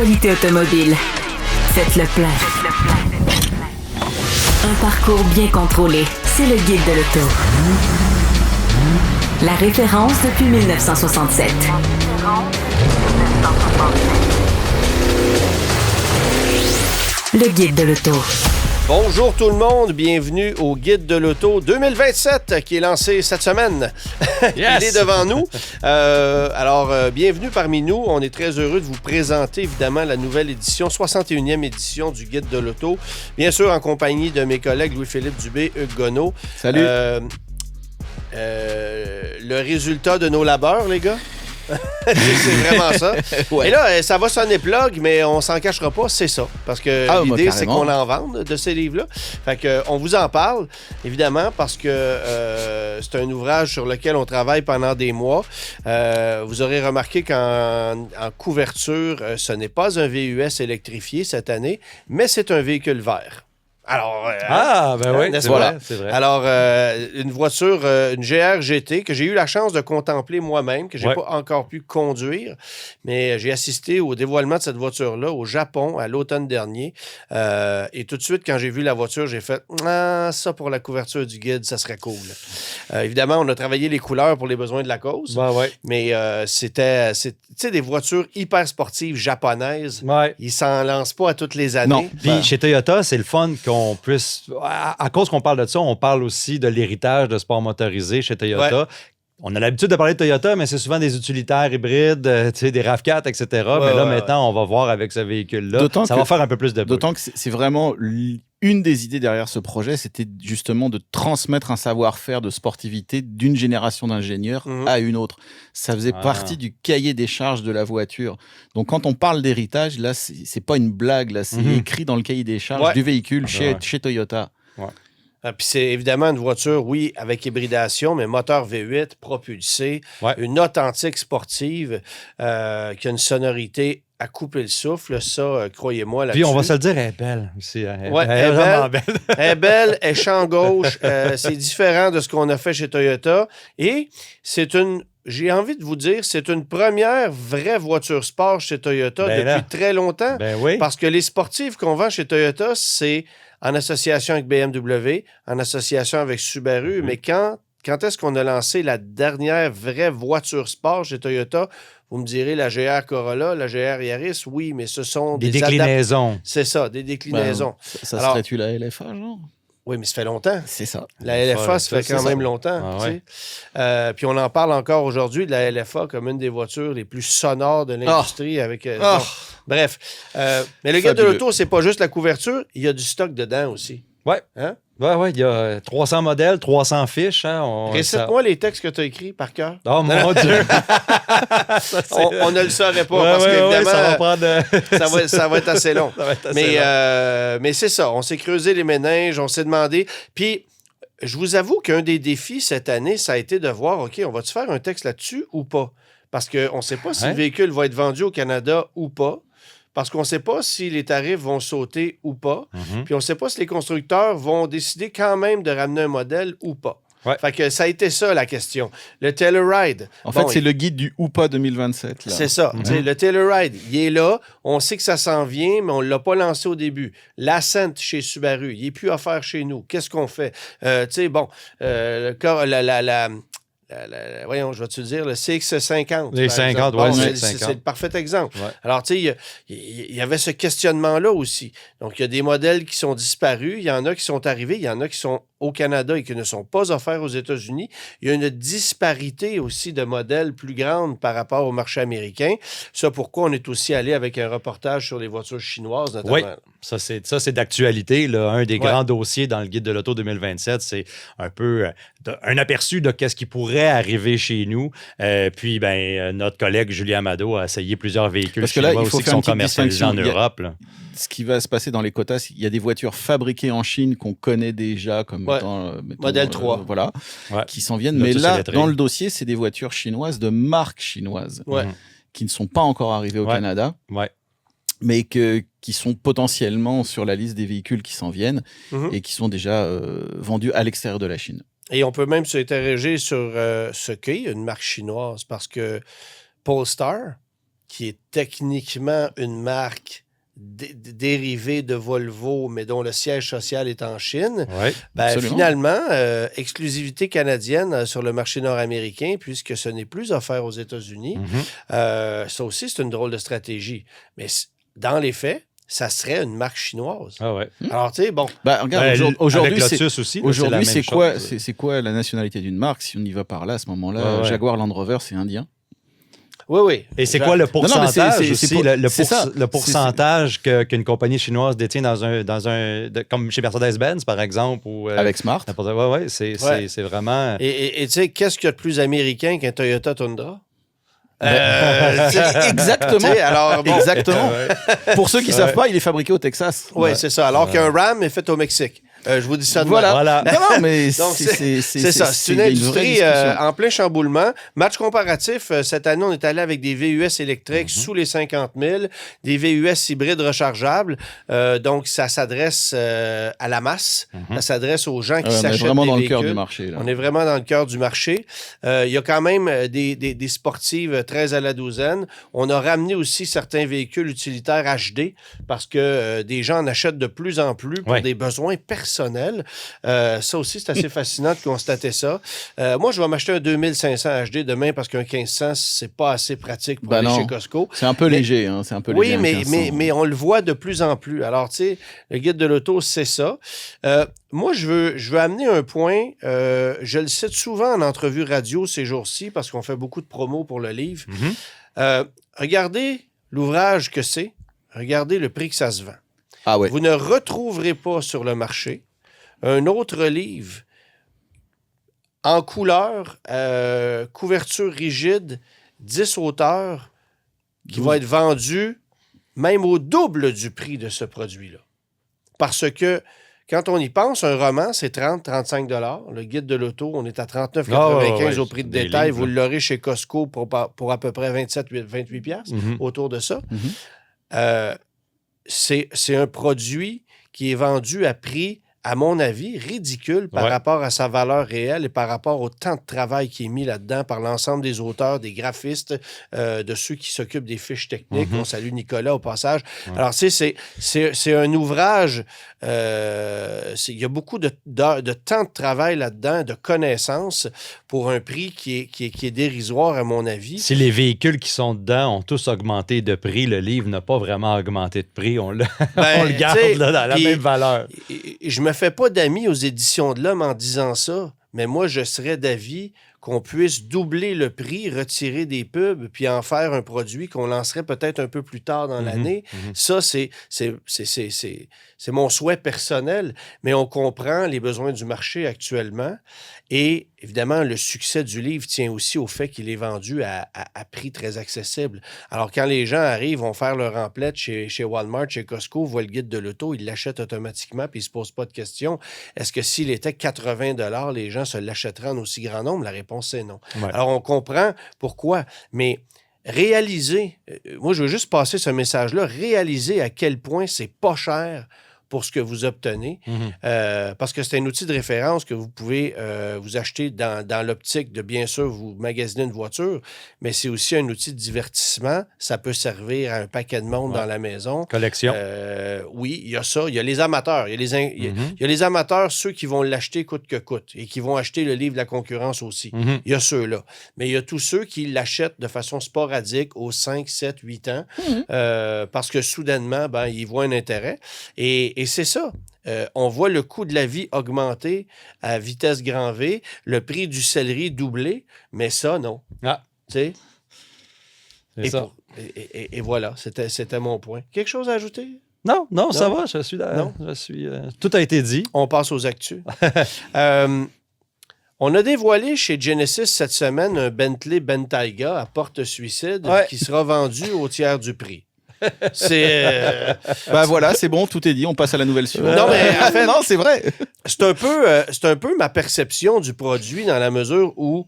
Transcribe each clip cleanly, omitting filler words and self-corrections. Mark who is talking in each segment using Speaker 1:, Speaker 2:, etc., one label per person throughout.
Speaker 1: l'actualité automobile. Faites le plein. Un parcours bien contrôlé. C'est le Guide de l'auto. La référence depuis 1967. Le Guide de l'auto.
Speaker 2: Bonjour tout le monde, bienvenue au Guide de l'auto 2027 qui est lancé cette semaine.
Speaker 3: Yes!
Speaker 2: Il est devant nous. Bienvenue parmi nous. On est très heureux de vous présenter évidemment la nouvelle édition, 61e édition du Guide de l'auto. Bien sûr en compagnie de mes collègues Louis-Philippe Dubé, Hugues Gonneau.
Speaker 3: Salut!
Speaker 2: Le résultat de nos labeurs, les gars. C'est vraiment ça.
Speaker 3: Ouais.
Speaker 2: Et là, ça va sonner plug, mais on s'en cachera pas, c'est ça. Parce que l'idée, c'est qu'on en vende de ces livres-là. Fait que, on vous en parle, évidemment, parce que c'est un ouvrage sur lequel on travaille pendant des mois. Vous aurez remarqué qu'en couverture, ce n'est pas un VUS électrifié cette année, mais c'est un véhicule vert. Alors,
Speaker 3: oui,
Speaker 2: n'est-ce
Speaker 3: c'est
Speaker 2: pas?
Speaker 3: vrai, c'est vrai.
Speaker 2: Alors, une voiture, une GR GT que j'ai eu la chance de contempler moi-même, que j'ai pas encore pu conduire, mais j'ai assisté au dévoilement de cette voiture-là au Japon à l'automne dernier. Et tout de suite, quand j'ai vu la voiture, j'ai fait « Ah, ça pour la couverture du guide, ça serait cool. » Évidemment, on a travaillé les couleurs pour les besoins de la cause, mais c'était des voitures hyper sportives japonaises.
Speaker 3: Ouais.
Speaker 2: Ils s'en lancent pas à toutes les années.
Speaker 3: Non. Puis chez Toyota, c'est le fun qu'on puisse... À cause qu'on parle de ça, on parle aussi de l'héritage de sport motorisé chez Toyota. Ouais. On a l'habitude de parler de Toyota, mais c'est souvent des utilitaires hybrides, des RAV4, etc. Mais là, maintenant, on va voir avec ce véhicule-là. Ça va faire un peu plus de bruit.
Speaker 4: D'autant que c'est vraiment... Une des idées derrière ce projet, c'était justement de transmettre un savoir-faire de sportivité d'une génération d'ingénieurs à une autre. Ça faisait partie du cahier des charges de la voiture. Donc, quand on parle d'héritage, là, c'est pas une blague. Là, c'est écrit dans le cahier des charges du véhicule chez Toyota.
Speaker 2: Ouais. Puis c'est évidemment une voiture, oui, avec hybridation, mais moteur V8, propulsé, une authentique sportive qui a une sonorité à couper le souffle. Ça, croyez-moi là-dessus.
Speaker 3: Puis on va se le dire, elle est belle aussi. Elle est
Speaker 2: vraiment belle. Elle est belle, elle est champ gauche. C'est différent de ce qu'on a fait chez Toyota. Et j'ai envie de vous dire, c'est une première vraie voiture sport chez Toyota depuis très longtemps. Parce que les sportives qu'on vend chez Toyota, c'est en association avec BMW, en association avec Subaru. Mais quand est-ce qu'on a lancé la dernière vraie voiture sport chez Toyota? Vous me direz la GR Corolla, la GR Yaris, oui, mais ce sont
Speaker 3: des déclinaisons.
Speaker 2: C'est ça, des déclinaisons.
Speaker 4: Ça serait-tu la LFA, genre?
Speaker 2: Oui, mais ça fait longtemps.
Speaker 4: C'est ça.
Speaker 2: La LFA, ça fait quand même longtemps. Puis on en parle encore aujourd'hui de la LFA comme une des voitures les plus sonores de l'industrie. Bref. Mais le Guide de l'auto, c'est pas juste la couverture, il y a du stock dedans aussi.
Speaker 3: Oui. Hein? Oui, il y a 300 modèles, 300 fiches. Hein,
Speaker 2: récite-moi les textes que tu as écrits par cœur.
Speaker 3: Oh mon Dieu!
Speaker 2: On ne le saurait pas parce qu'évidemment, ça va être assez long. Mais c'est ça, on s'est creusé les méninges, on s'est demandé. Puis, je vous avoue qu'un des défis cette année, ça a été de voir, OK, on va-tu faire un texte là-dessus ou pas? Parce qu'on ne sait pas si le véhicule va être vendu au Canada ou pas. Parce qu'on ne sait pas si les tarifs vont sauter ou pas. Puis on ne sait pas si les constructeurs vont décider quand même de ramener un modèle ou pas. Fait que ça a été ça, la question. Le Telluride.
Speaker 4: En fait, c'est le guide du ou pas 2027. Là.
Speaker 2: C'est ça. Le Telluride, il est là. On sait que ça s'en vient, mais on ne l'a pas lancé au début. L'Ascent chez Subaru, il n'est plus offert chez nous. Qu'est-ce qu'on fait? Voyons, je vais te dire, le CX-50.
Speaker 3: Les 50,
Speaker 2: c'est le parfait exemple. Ouais. Alors, tu sais, il y avait ce questionnement-là aussi. Donc, il y a des modèles qui sont disparus, il y en a qui sont arrivés, il y en a qui sont au Canada et qui ne sont pas offerts aux États-Unis. Il y a une disparité aussi de modèles plus grande par rapport au marché américain. Ça, pourquoi on est aussi allé avec un reportage sur les voitures chinoises, notamment.
Speaker 3: Oui, ça c'est d'actualité. Là. Un des grands dossiers dans le Guide de l'auto 2027, c'est un peu un aperçu de ce qui pourrait arriver chez nous. Puis, notre collègue Julien Amado a essayé plusieurs véhicules chinois aussi qui sont commercialisés en Europe. Là.
Speaker 4: Ce qui va se passer dans les quotas, il y a des voitures fabriquées en Chine qu'on connaît déjà comme mettons,
Speaker 2: Modèle 3.
Speaker 4: Qui s'en viennent. Mais là, dans le dossier, c'est des voitures chinoises de marque chinoise qui ne sont pas encore arrivées au Canada. Mais qui sont potentiellement sur la liste des véhicules qui s'en viennent et qui sont déjà vendus à l'extérieur de la Chine.
Speaker 2: Et on peut même s'interroger sur ce qu'est une marque chinoise, parce que Polestar, qui est techniquement une marque dérivée de Volvo, mais dont le siège social est en Chine, finalement, exclusivité canadienne sur le marché nord-américain, puisque ce n'est plus offert aux États-Unis. Ça aussi, c'est une drôle de stratégie. Mais dans les faits, ça serait une marque chinoise.
Speaker 3: Ah ouais.
Speaker 2: Alors, tu sais, bon.
Speaker 4: Regarde, aujourd'hui,
Speaker 3: c'est
Speaker 4: quoi la nationalité d'une marque? Si on y va par là, à ce moment-là, Jaguar Land Rover, c'est indien.
Speaker 2: Oui.
Speaker 3: Et c'est quoi le pourcentage le pourcentage qu'une compagnie chinoise détient comme chez Mercedes-Benz, par exemple? Ou,
Speaker 4: avec Smart.
Speaker 3: C'est vraiment...
Speaker 2: Et tu sais, qu'est-ce qu'il y a de plus américain qu'un Toyota Tundra?
Speaker 4: Exactement. Alors, exactement. Pour ceux qui ne savent pas, il est fabriqué au Texas.
Speaker 2: Oui, c'est ça. Alors qu'un Ram est fait au Mexique. Je vous dis ça de
Speaker 4: voilà. Non, mais
Speaker 2: donc, c'est ça. C'est une industrie en plein chamboulement. Match comparatif, cette année, on est allé avec des VUS électriques sous les 50 000, des VUS hybrides rechargeables. Donc, ça s'adresse à la masse. Ça s'adresse aux gens qui s'achètent des véhicules.
Speaker 4: On est vraiment dans le cœur du marché. Là.
Speaker 2: On est vraiment dans le cœur du marché. Il y a quand même des sportives 13 à la douzaine. On a ramené aussi certains véhicules utilitaires HD parce que des gens en achètent de plus en plus pour des besoins personnels. Ça aussi, c'est assez fascinant de constater ça. Moi, je vais m'acheter un 2500 HD demain parce qu'un 1500, c'est pas assez pratique pour aller chez Costco.
Speaker 4: C'est un peu léger. C'est un peu léger.
Speaker 2: Oui, mais on le voit de plus en plus. Alors, tu sais, le guide de l'auto, c'est ça. Moi, je veux amener un point. Je le cite souvent en entrevue radio ces jours-ci parce qu'on fait beaucoup de promos pour le livre. Regardez l'ouvrage que c'est. Regardez le prix que ça se vend.
Speaker 4: Ah ouais.
Speaker 2: Vous ne retrouverez pas sur le marché un autre livre en couleur, couverture rigide, 10 auteurs, qui va être vendu même au double du prix de ce produit-là. Parce que quand on y pense, un roman, c'est 30-35 $. Le guide de l'auto, on est à 39,95 au prix de détail. Vous l'aurez chez Costco pour à peu près 27-28 $, autour de ça. C'est un produit qui est vendu à prix, à mon avis, ridicule par rapport à sa valeur réelle et par rapport au temps de travail qui est mis là-dedans par l'ensemble des auteurs, des graphistes, de ceux qui s'occupent des fiches techniques. On salue Nicolas au passage. Alors, tu sais, c'est un ouvrage... il y a beaucoup de temps de travail là-dedans, de connaissances pour un prix qui est dérisoire, à mon avis.
Speaker 3: Si les véhicules qui sont dedans ont tous augmenté de prix, le livre n'a pas vraiment augmenté de prix. On le garde là, dans la même valeur.
Speaker 2: Je me fais pas d'amis aux éditions de l'Homme en disant ça, mais moi, je serais d'avis qu'on puisse doubler le prix, retirer des pubs, puis en faire un produit qu'on lancerait peut-être un peu plus tard dans l'année. Ça, c'est mon souhait personnel, mais on comprend les besoins du marché actuellement. Et évidemment, le succès du livre tient aussi au fait qu'il est vendu à prix très accessible. Alors, quand les gens arrivent, vont faire leur emplette chez Walmart, chez Costco, voient le guide de l'auto, ils l'achètent automatiquement, puis ils ne se posent pas de questions. Est-ce que s'il était 80 $, les gens se l'achèteraient en aussi grand nombre? La réponse, c'est non. Ouais. Alors, on comprend pourquoi, mais réaliser, moi, je veux juste passer ce message-là, réaliser à quel point c'est pas cher pour ce que vous obtenez, parce que c'est un outil de référence que vous pouvez vous acheter dans l'optique de, bien sûr, vous magasiner une voiture, mais c'est aussi un outil de divertissement. Ça peut servir à un paquet de monde dans la maison.
Speaker 3: Collection.
Speaker 2: Oui, il y a ça. Il y a les amateurs. Il y a les amateurs, ceux qui vont l'acheter coûte que coûte et qui vont acheter le livre de la concurrence aussi. Il y a ceux-là. Mais il y a tous ceux qui l'achètent de façon sporadique aux 5, 7, 8 ans parce que soudainement, ils voient un intérêt. Et c'est ça. On voit le coût de la vie augmenter à vitesse grand V, le prix du céleri doubler, mais ça, non.
Speaker 3: Ah.
Speaker 2: Tu sais?
Speaker 3: C'est ça.
Speaker 2: Et voilà, c'était mon point. Quelque chose à ajouter?
Speaker 3: Non, ça va. Je suis tout a été dit.
Speaker 2: On passe aux actus. On a dévoilé chez Genesis cette semaine un Bentley Bentayga à porte suicide qui sera vendu au tiers du prix. C'est
Speaker 4: voilà, c'est bon, tout est dit, on passe à la nouvelle suivante.
Speaker 2: Non, mais en fait,
Speaker 4: non, c'est vrai.
Speaker 2: C'est un peu ma perception du produit dans la mesure où,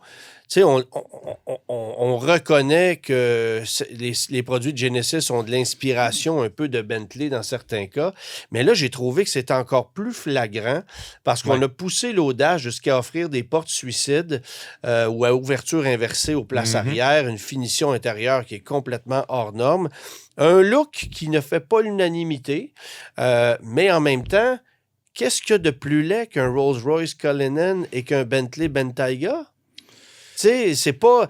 Speaker 2: sais, on reconnaît que les produits de Genesis ont de l'inspiration un peu de Bentley dans certains cas, mais là, j'ai trouvé que c'était encore plus flagrant parce qu'on a poussé l'audace jusqu'à offrir des portes suicides ou à ouverture inversée aux places arrière, une finition intérieure qui est complètement hors norme, un look qui ne fait pas l'unanimité, mais en même temps, qu'est-ce qu'il y a de plus laid qu'un Rolls-Royce Cullinan et qu'un Bentley Bentayga? Tu sais, c'est pas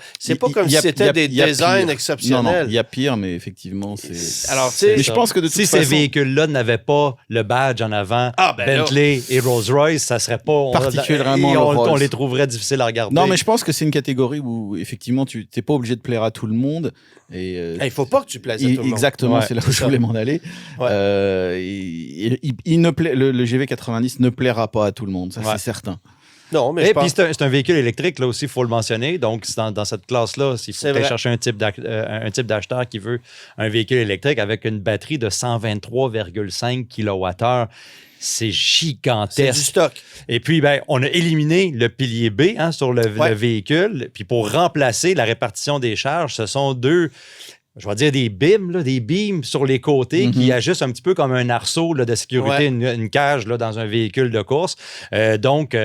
Speaker 2: comme si c'était des designs exceptionnels.
Speaker 4: Non, il y a pire, mais effectivement, c'est...
Speaker 2: Alors, tu sais...
Speaker 4: Mais je pense que de toute façon...
Speaker 3: ces véhicules-là n'avaient pas le badge en avant, Bentley et Rolls-Royce, ça serait pas...
Speaker 4: particulièrement
Speaker 3: on les trouverait difficiles à regarder.
Speaker 4: Non, mais je pense que c'est une catégorie où, effectivement, tu n'es pas obligé de plaire à tout le monde. Et
Speaker 2: il faut pas que tu plaises à tout le monde.
Speaker 4: Exactement, c'est là où je voulais m'en aller.
Speaker 2: Ouais.
Speaker 4: Le GV90 ne plaira pas à tout le monde, ça c'est certain.
Speaker 2: Non, mais
Speaker 3: puis c'est un véhicule électrique, là aussi, il faut le mentionner. Donc, dans cette classe-là, s'il faut aller chercher un type d'acheteur qui veut un véhicule électrique avec une batterie de 123,5 kWh, c'est gigantesque.
Speaker 2: C'est du stock.
Speaker 3: Et puis, on a éliminé le pilier B sur le véhicule. Puis pour remplacer la répartition des charges, ce sont deux... Je vais dire des beams sur les côtés qui ajustent un petit peu comme un arceau de sécurité, une cage dans un véhicule de course. Donc,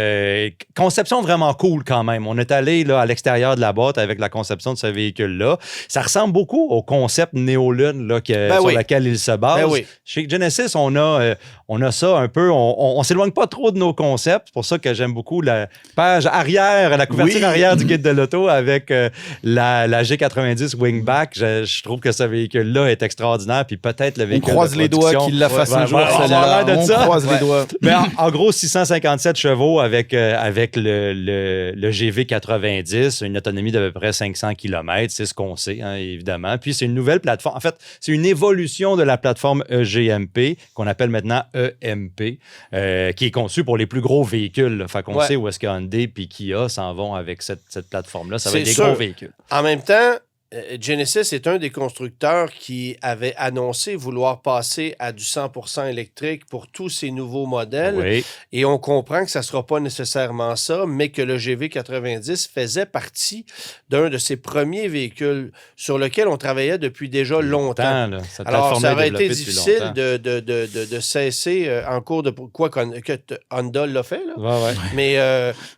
Speaker 3: conception vraiment cool quand même. On est allé à l'extérieur de la boîte avec la conception de ce véhicule-là. Ça ressemble beaucoup au concept Néolune sur lequel il se base. Chez Genesis, on a ça un peu. On s'éloigne pas trop de nos concepts. C'est pour ça que j'aime beaucoup la page arrière, la couverture arrière du guide de l'auto avec la G90 Wingback. Je trouve que ce véhicule-là est extraordinaire, puis peut-être le véhicule.
Speaker 4: On croise les doigts qu'il la fasse un jour. On croise les doigts.
Speaker 3: Mais en gros, 657 chevaux avec le GV90, une autonomie d'à peu près 500 km, c'est ce qu'on sait, évidemment. Puis c'est une nouvelle plateforme. En fait, c'est une évolution de la plateforme EGMP, qu'on appelle maintenant EMP, qui est conçue pour les plus gros véhicules. Fait qu'on sait où est-ce que Hyundai et Kia s'en vont avec cette plateforme-là. Ça va être des gros véhicules.
Speaker 2: En même temps, Genesis est un des constructeurs qui avait annoncé vouloir passer à du 100% électrique pour tous ces nouveaux modèles.
Speaker 3: Oui.
Speaker 2: Et on comprend que ça ne sera pas nécessairement ça, mais que le GV90 faisait partie d'un de ces premiers véhicules sur lequel on travaillait depuis déjà longtemps. Alors, ça aurait été difficile de cesser en cours de... Quoi que Honda l'a fait, là. Mais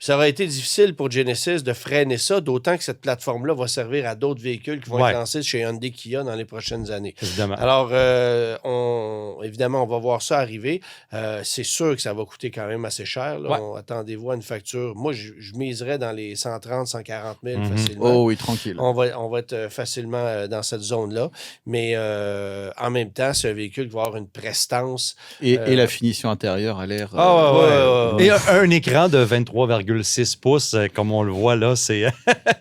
Speaker 2: ça aurait été difficile pour Genesis de freiner ça, d'autant que cette plateforme-là va servir à d'autres véhicules qui vont être lancés chez Hyundai Kia dans les prochaines années.
Speaker 3: Évidemment.
Speaker 2: Alors, évidemment, on va voir ça arriver. C'est sûr que ça va coûter quand même assez cher. Attendez-vous à une facture. Moi, je miserais dans les 130, 140 000 facilement.
Speaker 4: Oh oui, tranquille.
Speaker 2: On va être facilement dans cette zone-là. Mais en même temps, c'est un véhicule qui va avoir une prestance.
Speaker 4: Et la finition intérieure a l'air...
Speaker 3: Et un écran de 23,6 pouces, comme on le voit là, c'est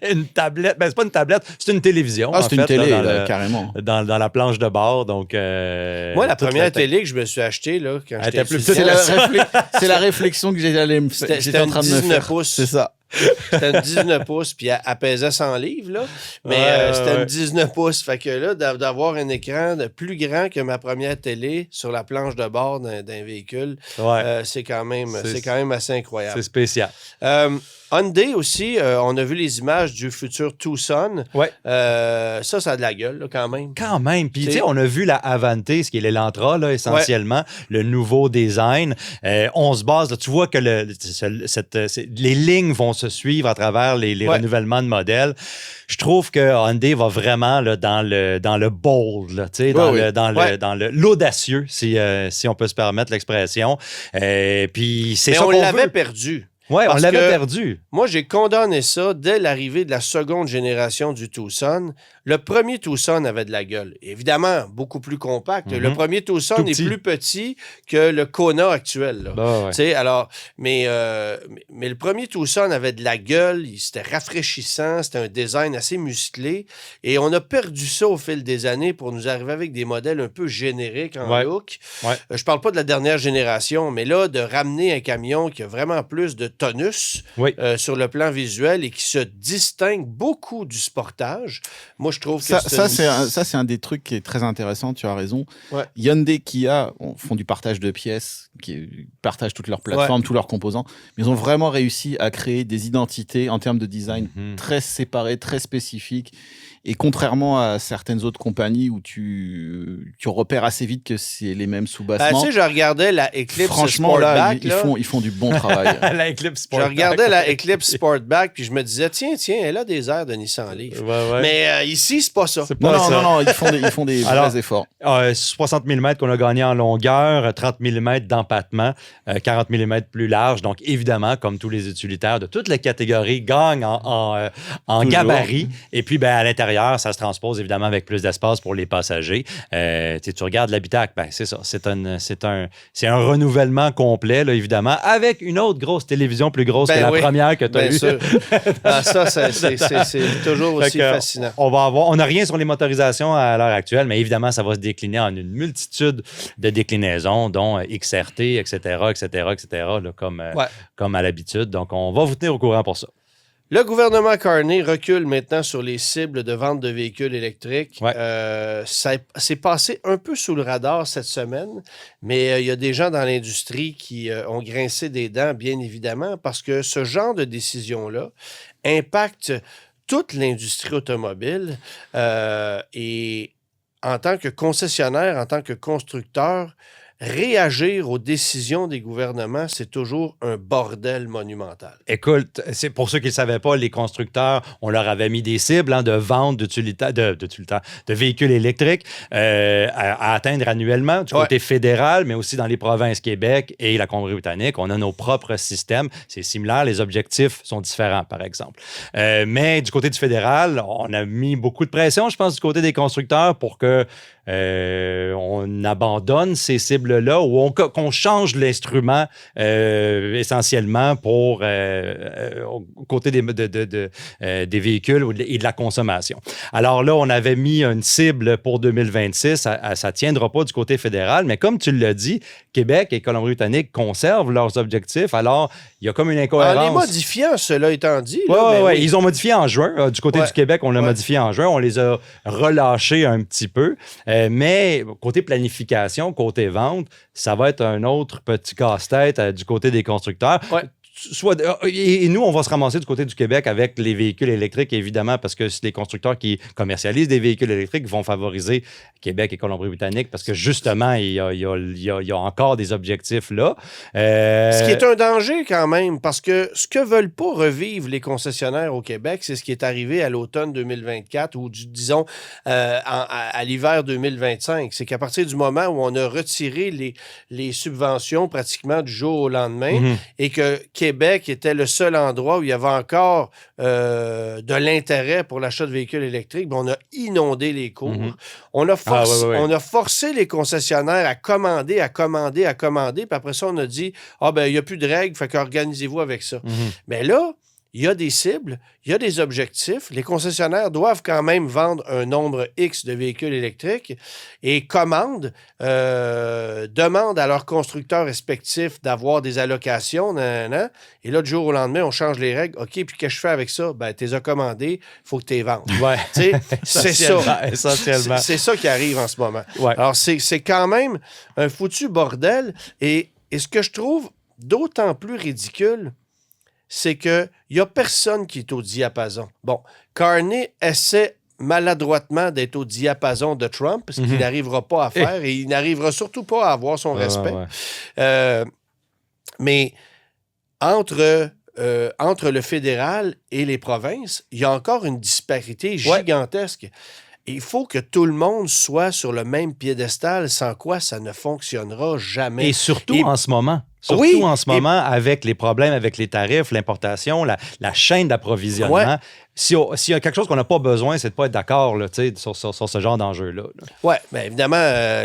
Speaker 3: une tablette. C'est pas une tablette, c'est une télévision.
Speaker 4: C'est une télé, carrément.
Speaker 3: Dans la planche de bord. Donc,
Speaker 2: moi, la première télé que je me suis achetée, là, quand j'étais plus
Speaker 4: petit, c'est la réflexion que j'étais en train de me faire.
Speaker 2: Pouces.
Speaker 4: C'est ça.
Speaker 2: C'était une 19 pouces, puis elle pesait 100 livres, là. Mais c'était une 19 pouces. Fait que là, d'avoir un écran plus grand que ma première télé sur la planche de bord d'un véhicule, c'est quand même assez incroyable.
Speaker 3: C'est spécial.
Speaker 2: Hyundai aussi, on a vu les images du futur Tucson. Ça a de la gueule, là, quand même.
Speaker 3: Quand même. Puis, tu sais, on a vu la Avante, ce qui est l'Elantra, là, essentiellement, le nouveau design. On se base, là, tu vois que les lignes vont se suivre à travers les renouvellements de modèles. Je trouve que Hyundai va vraiment là, dans le bold, là, dans l'audacieux, si on peut se permettre l'expression. Puis c'est ça qu'on
Speaker 2: l'avait perdu.
Speaker 3: Oui, on l'avait perdu.
Speaker 2: Moi, j'ai condamné ça dès l'arrivée de la seconde génération du Tucson. Le premier Tucson avait de la gueule. Évidemment, beaucoup plus compact. Le premier Tucson est plus petit que le Kona actuel. Alors, mais le premier Tucson avait de la gueule. C'était rafraîchissant. C'était un design assez musclé. Et on a perdu ça au fil des années pour nous arriver avec des modèles un peu génériques en look. Je parle pas de la dernière génération, mais là, de ramener un camion qui a vraiment plus de tonus sur le plan visuel et qui se distingue beaucoup du sportage. Moi, moi, je trouve que
Speaker 4: c'est un des trucs qui est très intéressant, tu as raison.
Speaker 2: Ouais.
Speaker 4: Hyundai, Kia font du partage de pièces, qui partagent toutes leurs plateformes, tous leurs composants, mais ils ont vraiment réussi à créer des identités en termes de design très séparées, très spécifiques. Et contrairement à certaines autres compagnies où tu repères assez vite que c'est les mêmes sous-bassements.
Speaker 2: Je regardais la Eclipse
Speaker 4: Sportback. Ils font du bon travail.
Speaker 3: La Eclipse Sportback.
Speaker 2: Je regardais la Eclipse Sportback, puis je me disais, tiens, elle a des airs de Nissan Leaf.
Speaker 3: Ouais.
Speaker 2: Mais ici, c'est pas ça.
Speaker 4: Non, ils font des vrais efforts.
Speaker 3: 60 mm qu'on a gagné en longueur, 30 mm d'empattement, 40 mm plus large. Donc, évidemment, comme tous les utilitaires de toutes les catégories, gagnent en gabarit. Et puis, à l'intérieur, ça se transpose évidemment avec plus d'espace pour les passagers. Tu regardes l'habitacle, c'est ça. C'est un renouvellement complet, là, évidemment, avec une autre grosse télévision plus grosse que la première que tu as eue.
Speaker 2: Ça, c'est toujours aussi fascinant.
Speaker 3: On n'a rien sur les motorisations à l'heure actuelle, mais évidemment, ça va se décliner en une multitude de déclinaisons, dont XRT, etc., là, comme à l'habitude. Donc, on va vous tenir au courant pour ça.
Speaker 2: Le gouvernement Carney recule maintenant sur les cibles de vente de véhicules électriques.
Speaker 3: Ouais.
Speaker 2: C'est passé un peu sous le radar cette semaine, mais il y a des gens dans l'industrie qui ont grincé des dents, bien évidemment, parce que ce genre de décision-là impacte toute l'industrie automobile et en tant que concessionnaire, en tant que constructeur, réagir aux décisions des gouvernements, c'est toujours un bordel monumental.
Speaker 3: Écoute, c'est pour ceux qui ne savaient pas, les constructeurs, on leur avait mis des cibles de vente de véhicules électriques à atteindre annuellement du côté fédéral, mais aussi dans les provinces Québec et la Colombie-Britannique. On a nos propres systèmes. C'est similaire. Les objectifs sont différents, par exemple. Mais du côté du fédéral, on a mis beaucoup de pression, je pense, du côté des constructeurs pour que on abandonne ces cibles-là ou qu'on change l'instrument essentiellement pour au côté des véhicules et de la consommation. Alors là, on avait mis une cible pour 2026. Ça ne tiendra pas du côté fédéral, mais comme tu l'as dit, Québec et Colombie-Britannique conservent leurs objectifs. Alors, il y a comme une incohérence.
Speaker 2: En les modifiant, cela étant dit.
Speaker 3: Oui. Ils ont modifié en juin. Du côté du Québec, on l'a modifié en juin. On les a relâchés un petit peu. Mais côté planification, côté vente, ça va être un autre petit casse-tête du côté des constructeurs.
Speaker 2: Ouais.
Speaker 3: Et nous, on va se ramasser du côté du Québec avec les véhicules électriques, évidemment, parce que c'est les constructeurs qui commercialisent des véhicules électriques vont favoriser Québec et Colombie-Britannique parce que, justement, il y a encore des objectifs là.
Speaker 2: Ce qui est un danger quand même, parce que ce que veulent pas revivre les concessionnaires au Québec, c'est ce qui est arrivé à l'automne 2024 ou, disons, à l'hiver 2025. C'est qu'à partir du moment où on a retiré les subventions pratiquement du jour au lendemain et que Québec était le seul endroit où il y avait encore de l'intérêt pour l'achat de véhicules électriques, on a inondé les cours. On a forcé les concessionnaires à commander, puis après ça, on a dit « Ah, ben il n'y a plus de règles, fait qu'organisez-vous avec ça. Mais là, il y a des cibles, il y a des objectifs. Les concessionnaires doivent quand même vendre un nombre X de véhicules électriques et demandent à leurs constructeurs respectifs d'avoir des allocations. Et là, du jour au lendemain, on change les règles. OK, puis qu'est-ce que je fais avec ça? Ben, tu les as commandés, il faut que tu les vendes.
Speaker 3: Ouais.
Speaker 2: C'est ça.
Speaker 3: Essentiellement.
Speaker 2: C'est ça qui arrive en ce moment.
Speaker 3: Ouais.
Speaker 2: Alors, c'est quand même un foutu bordel. Et ce que je trouve d'autant plus ridicule, c'est qu'il n'y a personne qui est au diapason. Bon, Carney essaie maladroitement d'être au diapason de Trump, ce qu'il n'arrivera pas à faire, et il n'arrivera surtout pas à avoir son respect. Mais entre le fédéral et les provinces, il y a encore une disparité gigantesque. Et il faut que tout le monde soit sur le même piédestal, sans quoi ça ne fonctionnera jamais.
Speaker 3: Et surtout en ce moment. Avec les problèmes avec les tarifs, l'importation, la chaîne d'approvisionnement. Ouais. S'il y a quelque chose qu'on n'a pas besoin, c'est de ne pas être d'accord là, sur ce genre d'enjeu-là.
Speaker 2: Oui, bien évidemment,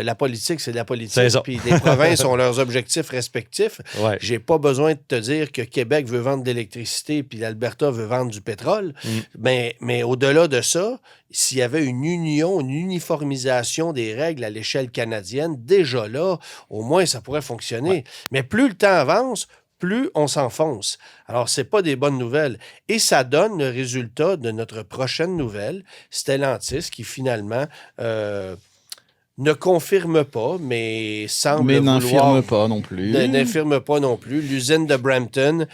Speaker 2: la politique, c'est de la politique. Puis les provinces ont leurs objectifs respectifs. Ouais. J'ai pas besoin de te dire que Québec veut vendre de l'électricité puis l'Alberta veut vendre du pétrole. Mais au-delà de ça, s'il y avait une uniformisation des règles à l'échelle canadienne, déjà là, au moins, ça pourrait fonctionner. Ouais. Mais plus le temps avance, plus on s'enfonce. Alors, c'est pas des bonnes nouvelles. Et ça donne le résultat de notre prochaine nouvelle, Stellantis, qui finalement ne confirme pas, mais semble
Speaker 4: n'infirme pas non plus.
Speaker 2: N'infirme pas non plus. L'usine de Brampton,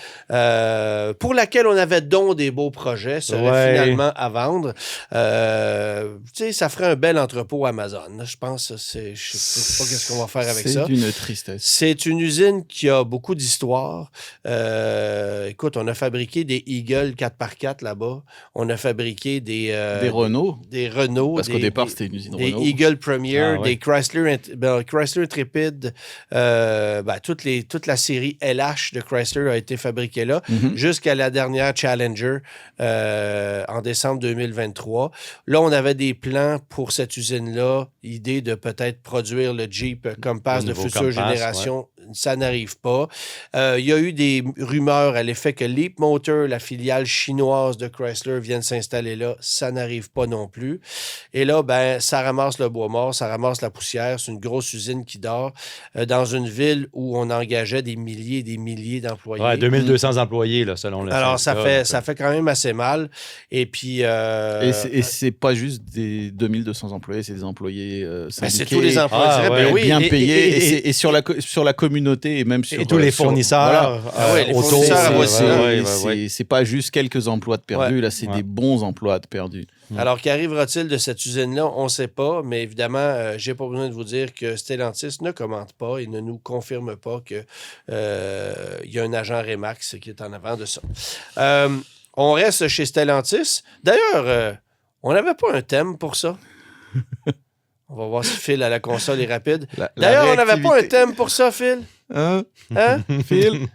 Speaker 2: pour laquelle on avait donc des beaux projets, serait finalement à vendre. Tu sais, ça ferait un bel entrepôt Amazon. Je pense, je sais pas qu'est-ce qu'on va faire avec ça.
Speaker 4: C'est d'une tristesse.
Speaker 2: C'est une usine qui a beaucoup d'histoire. Écoute, on a fabriqué des Eagle 4x4 là-bas. On a fabriqué des
Speaker 4: Renault.
Speaker 2: Des Renault.
Speaker 4: Parce qu'au départ, c'était une usine Renault.
Speaker 2: Des Eagle Premier. Des Chrysler Intrepid, toute la série LH de Chrysler a été fabriquée là, jusqu'à la dernière Challenger en décembre 2023. Là, on avait des plans pour cette usine-là, l'idée de peut-être produire le Jeep Compass de future génération. Ça n'arrive pas. Il y a eu des rumeurs à l'effet que Leapmotor, la filiale chinoise de Chrysler, vienne s'installer là. Ça n'arrive pas non plus. Et là, ça ramasse le bois mort, ça ramasse la poussière. C'est une grosse usine qui dort dans une ville où on engageait des milliers et des milliers d'employés.
Speaker 3: Ouais, 2200 employés, là, selon le
Speaker 2: Alors, ça fait quand même assez mal. Et puis...
Speaker 4: Et c'est pas juste des 2200 employés, c'est des employés syndiqués.
Speaker 2: C'est tous les employés
Speaker 4: bien payés. Et sur la communauté et même sur...
Speaker 3: Et tous les fournisseurs.
Speaker 2: Les fournisseurs,
Speaker 4: c'est pas juste quelques emplois de perdus, là, c'est des bons emplois de perdus.
Speaker 2: Alors, qu'arrivera-t-il de cette usine-là? On ne sait pas, mais évidemment, je n'ai pas besoin de vous dire que Stellantis ne commente pas et ne nous confirme pas qu'il y a un agent Remax qui est en avant de ça. On reste chez Stellantis. D'ailleurs, on n'avait pas un thème pour ça. On va voir si Phil à la console est rapide. D'ailleurs, on n'avait pas un thème pour ça, Phil.
Speaker 4: Hein?
Speaker 2: Phil?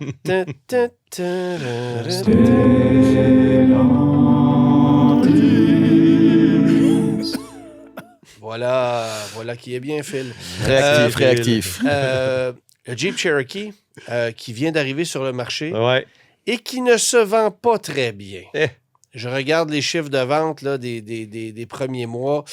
Speaker 2: Voilà qui est bien, Phil.
Speaker 4: Réactif.
Speaker 2: Le Jeep Cherokee qui vient d'arriver sur le marché
Speaker 3: et
Speaker 2: qui ne se vend pas très bien. Je regarde les chiffres de vente là, des premiers mois.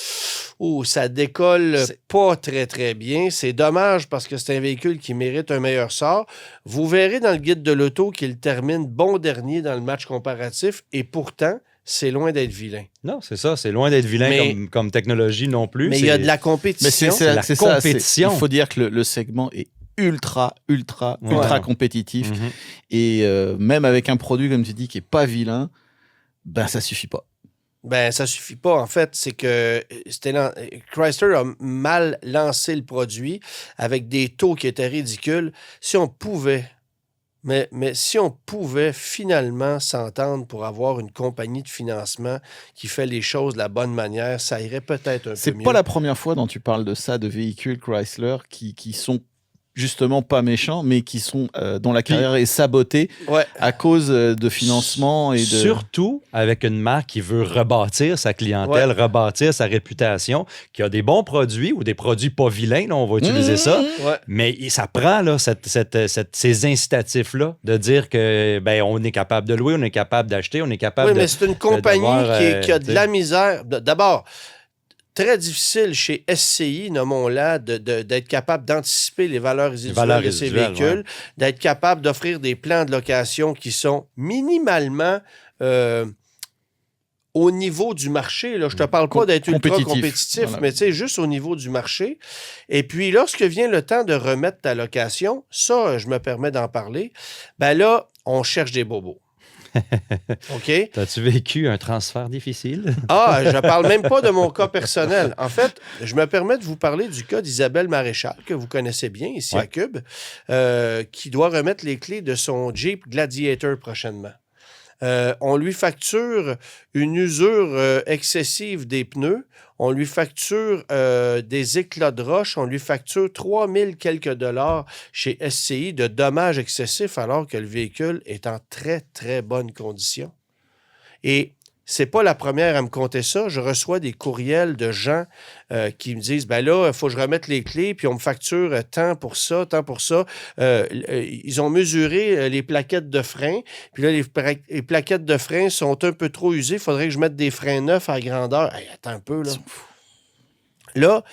Speaker 2: Ça décolle pas très, très bien. C'est dommage parce que c'est un véhicule qui mérite un meilleur sort. Vous verrez dans le guide de l'auto qu'il termine bon dernier dans le match comparatif et pourtant, c'est loin d'être vilain.
Speaker 3: Non, c'est ça. C'est loin d'être vilain comme technologie non plus.
Speaker 2: Mais il y a de la compétition.
Speaker 4: Mais c'est la compétition. Il faut dire que le segment est ultra compétitif. Et même avec un produit, comme tu dis, qui n'est pas vilain, ça suffit pas.
Speaker 2: Ça suffit pas. En fait, c'est que Chrysler a mal lancé le produit avec des taux qui étaient ridicules. Si on pouvait... Mais si on pouvait finalement s'entendre pour avoir une compagnie de financement qui fait les choses de la bonne manière, ça irait peut-être un peu mieux.
Speaker 4: C'est pas la première fois dont tu parles de ça, de véhicules Chrysler qui sont justement pas méchants, mais qui sont dont la carrière est sabotée à cause de financement et de...
Speaker 3: Surtout avec une marque qui veut rebâtir sa clientèle, rebâtir sa réputation, qui a des bons produits ou des produits pas vilains, là, on va utiliser ça, mais ça prend là, ces incitatifs-là de dire que on est capable de louer, on est capable d'acheter, on est capable de...
Speaker 2: Oui, mais c'est une compagnie qui a de la misère. D'abord, très difficile chez SCI, nommons-la, d'être capable d'anticiper les valeurs résiduelles de ces véhicules, d'être capable d'offrir des plans de location qui sont minimalement au niveau du marché. Là. Je ne te parle pas d'être ultra compétitif, mais juste au niveau du marché. Et puis, lorsque vient le temps de remettre ta location, ça, je me permets d'en parler, là, on cherche des bobos. OK?
Speaker 3: As-tu vécu un transfert difficile?
Speaker 2: Je parle même pas de mon cas personnel. En fait, je me permets de vous parler du cas d'Isabelle Maréchal, que vous connaissez bien ici à Cube, qui doit remettre les clés de son Jeep Gladiator prochainement. On lui facture une usure excessive des pneus, on lui facture des éclats de roche, on lui facture 3000 quelques dollars chez SCI de dommages excessifs alors que le véhicule est en très, très bonne condition. Et c'est pas la première à me conter ça. Je reçois des courriels de gens qui me disent, là, il faut que je remette les clés, puis on me facture tant pour ça, tant pour ça. Ils ont mesuré les plaquettes de frein, puis là, les plaquettes de frein sont un peu trop usées. Il faudrait que je mette des freins neufs à grandeur. Hey, attends un peu, là. Là,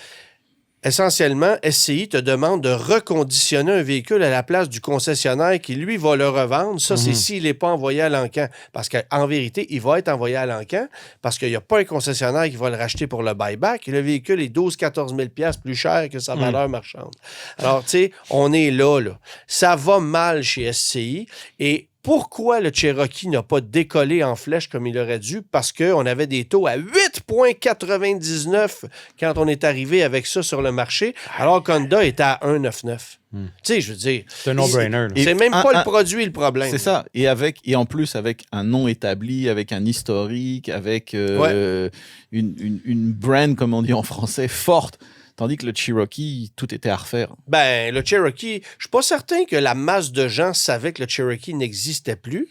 Speaker 2: essentiellement, SCI te demande de reconditionner un véhicule à la place du concessionnaire qui, lui, va le revendre. Ça, c'est s'il n'est pas envoyé à l'encan. Parce qu'en vérité, il va être envoyé à l'encan parce qu'il n'y a pas un concessionnaire qui va le racheter pour le buyback. Le véhicule est 12-14 000 $ plus cher que sa valeur marchande. Alors, tu sais, on est là. Ça va mal chez SCI. Et pourquoi le Cherokee n'a pas décollé en flèche comme il aurait dû? Parce qu'on avait des taux à 8,99 quand on est arrivé avec ça sur le marché, alors qu'Honda était à 1,99. Tu sais, je veux dire...
Speaker 3: C'est un no-brainer.
Speaker 2: C'est même pas le produit le problème.
Speaker 4: C'est ça. Et en plus, avec un nom établi, avec un historique, avec une brand, comme on dit en français, forte. Tandis que le Cherokee, tout était à refaire.
Speaker 2: Ben, le Cherokee, je suis pas certain que la masse de gens savaient que le Cherokee n'existait plus,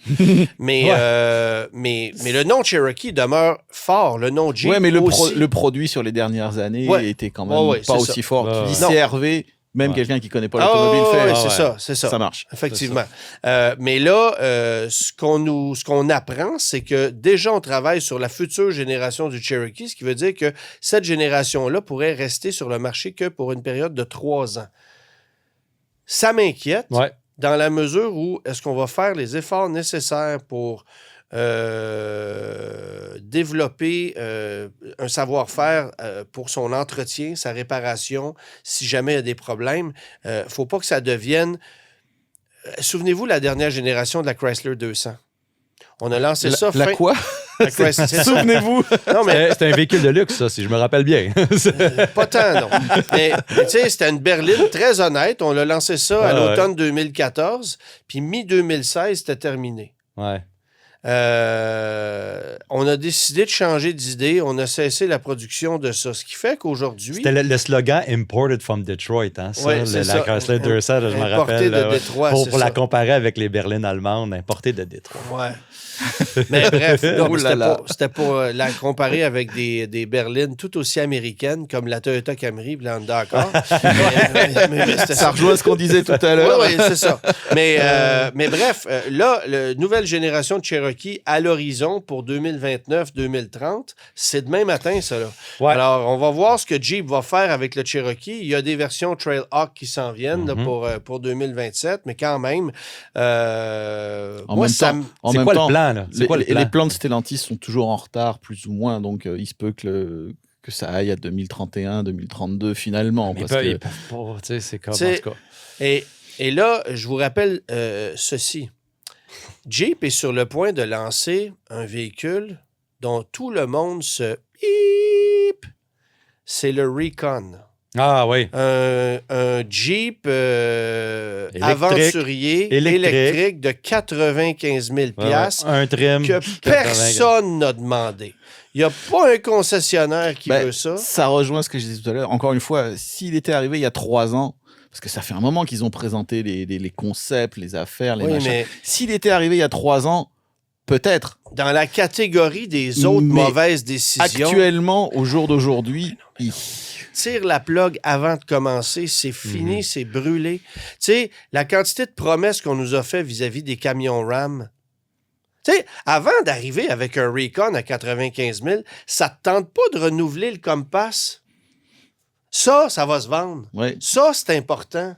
Speaker 2: mais le nom Cherokee demeure fort, le nom Jeep
Speaker 4: mais
Speaker 2: aussi.
Speaker 4: le produit sur les dernières années était quand même pas aussi fort. Tu dis CRV, même quelqu'un qui connaît pas l'automobile fait.
Speaker 2: C'est ça.
Speaker 4: Ça marche.
Speaker 2: Effectivement. Mais là, ce qu'on apprend, c'est que déjà, on travaille sur la future génération du Cherokee, ce qui veut dire que cette génération-là pourrait rester sur le marché que pour une période de 3 ans. Ça m'inquiète dans la mesure où est-ce qu'on va faire les efforts nécessaires pour développer un savoir-faire pour son entretien, sa réparation, si jamais il y a des problèmes. Faut pas que ça devienne... Souvenez-vous la dernière génération de la Chrysler 200. On a lancé ça...
Speaker 4: Quoi?
Speaker 3: Souvenez-vous! Non, mais... C'était un véhicule de luxe, ça, si je me rappelle bien.
Speaker 2: Pas tant, non. Mais tu sais, c'était une berline très honnête. On a lancé ça à l'automne 2014, puis mi-2016, c'était terminé.
Speaker 3: Ouais.
Speaker 2: On a décidé de changer d'idée. On a cessé la production de ça. Ce qui fait qu'aujourd'hui...
Speaker 3: C'était le slogan « Imported from Detroit », hein, ça, la Chrysler 200, je me rappelle.
Speaker 2: De Détroit,
Speaker 3: pour la comparer avec les berlines allemandes, importées de Détroit.
Speaker 2: Ouais. Mais bref, c'était pour la comparer avec des berlines tout aussi américaines comme la Toyota Camry et la Honda Accord.
Speaker 4: Ça rejoint ce qu'on disait tout à l'heure.
Speaker 2: Oui, c'est ça. Mais bref, là, la nouvelle génération de Cherokee à l'horizon pour 2029-2030, c'est demain matin, ça. Là. Ouais. Alors, on va voir ce que Jeep va faire avec le Cherokee. Il y a des versions Trailhawk qui s'en viennent là, pour 2027, mais quand même...
Speaker 4: en même temps,
Speaker 3: c'est quoi le plan? Là?
Speaker 4: Les plans de Stellantis sont toujours en retard, plus ou moins, donc il se peut que ça aille à 2031, 2032 finalement.
Speaker 3: Mais
Speaker 4: parce
Speaker 3: ils peuvent pas, tu sais, c'est comme en tout cas.
Speaker 2: Et là, je vous rappelle ceci. Jeep est sur le point de lancer un véhicule dont tout le monde se hip. C'est le Recon.
Speaker 3: Ah oui.
Speaker 2: Un Jeep aventurier électrique de 95 000
Speaker 3: un trim
Speaker 2: que personne n'a demandé. Il n'y a pas un concessionnaire qui veut ça.
Speaker 4: Ça rejoint ce que je disais tout à l'heure. Encore une fois, s'il était arrivé il y a 3 ans, parce que ça fait un moment qu'ils ont présenté les concepts, les affaires, les machins. Mais... S'il était arrivé il y a 3 ans, peut-être.
Speaker 2: Dans la catégorie des autres mauvaises décisions.
Speaker 4: Actuellement, au jour d'aujourd'hui,
Speaker 2: tire la plug avant de commencer, c'est fini, c'est brûlé. Tu sais, la quantité de promesses qu'on nous a fait vis-à-vis des camions RAM. Tu sais, avant d'arriver avec un Recon à 95 000, ça te tente pas de renouveler le Compass? Ça va se vendre.
Speaker 4: Oui.
Speaker 2: Ça, c'est important.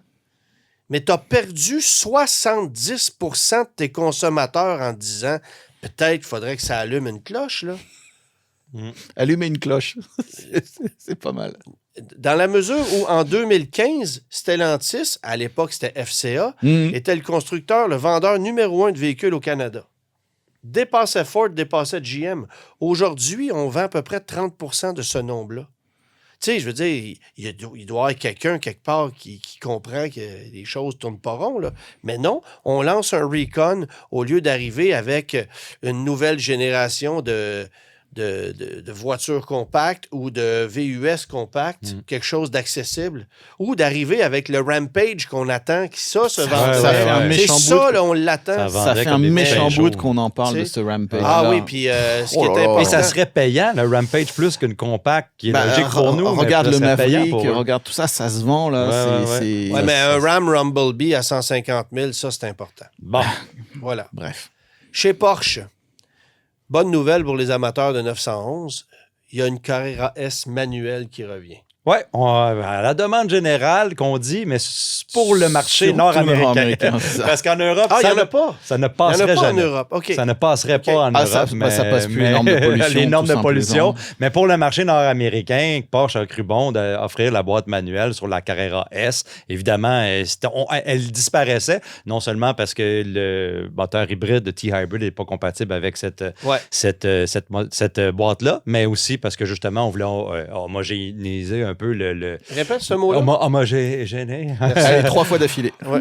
Speaker 2: Mais tu as perdu 70 % de tes consommateurs en disant peut-être qu'il faudrait que ça allume une cloche, là.
Speaker 4: Allumer une cloche, c'est pas mal.
Speaker 2: Dans la mesure où, en 2015, Stellantis, à l'époque c'était FCA, était le constructeur, le vendeur numéro 1 de véhicules au Canada. Dépassait Ford, dépassait GM. Aujourd'hui, on vend à peu près 30 % de ce nombre-là. Tu sais, je veux dire, il doit y avoir quelqu'un, quelque part, qui comprend que les choses ne tournent pas rond, là. Mais non, on lance un Recon au lieu d'arriver avec une nouvelle génération de voitures compactes ou de VUS compactes, quelque chose d'accessible, ou d'arriver avec le Rampage qu'on attend, qui ça se vend.
Speaker 4: Ça fait un méchant bout.
Speaker 2: C'est ça, là, on l'attend.
Speaker 4: Ça fait un méchant bout qu'on en parle de ce Rampage.
Speaker 2: Ah oui, puis ce qui est important...
Speaker 3: Et ça serait payant, le Rampage, plus qu'une compacte, qui est logique pour nous.
Speaker 4: Regarde le Maverick, regarde tout ça, ça se vend, là.
Speaker 2: Oui, mais un Ram Rumblebee à 150 000, ça, c'est important.
Speaker 3: Bon.
Speaker 2: Voilà.
Speaker 4: Bref.
Speaker 2: Chez Porsche, bonne nouvelle pour les amateurs de 911, il y a une Carrera S manuelle qui revient.
Speaker 3: Oui, à la demande générale qu'on dit, mais pour le marché
Speaker 4: Surtout
Speaker 3: nord-américain. Parce qu'en Europe,
Speaker 2: il n'y en a pas.
Speaker 3: Ça ne passerait jamais.
Speaker 2: En Europe. Okay.
Speaker 3: Ça ne passerait pas en Europe.
Speaker 4: Ça passe plus les normes de pollution.
Speaker 3: Les normes de pollution. Mais pour le marché nord-américain, Porsche a cru bon d'offrir la boîte manuelle sur la Carrera S. Évidemment, elle disparaissait, non seulement parce que le moteur hybride de T-Hybrid n'est pas compatible avec cette boîte-là, mais aussi parce que justement, on voulait homogénéiser un peu le...
Speaker 2: Répète ce mot-là.
Speaker 3: Homogéné.
Speaker 4: Allez, 3 fois d'affilée.
Speaker 2: Ouais.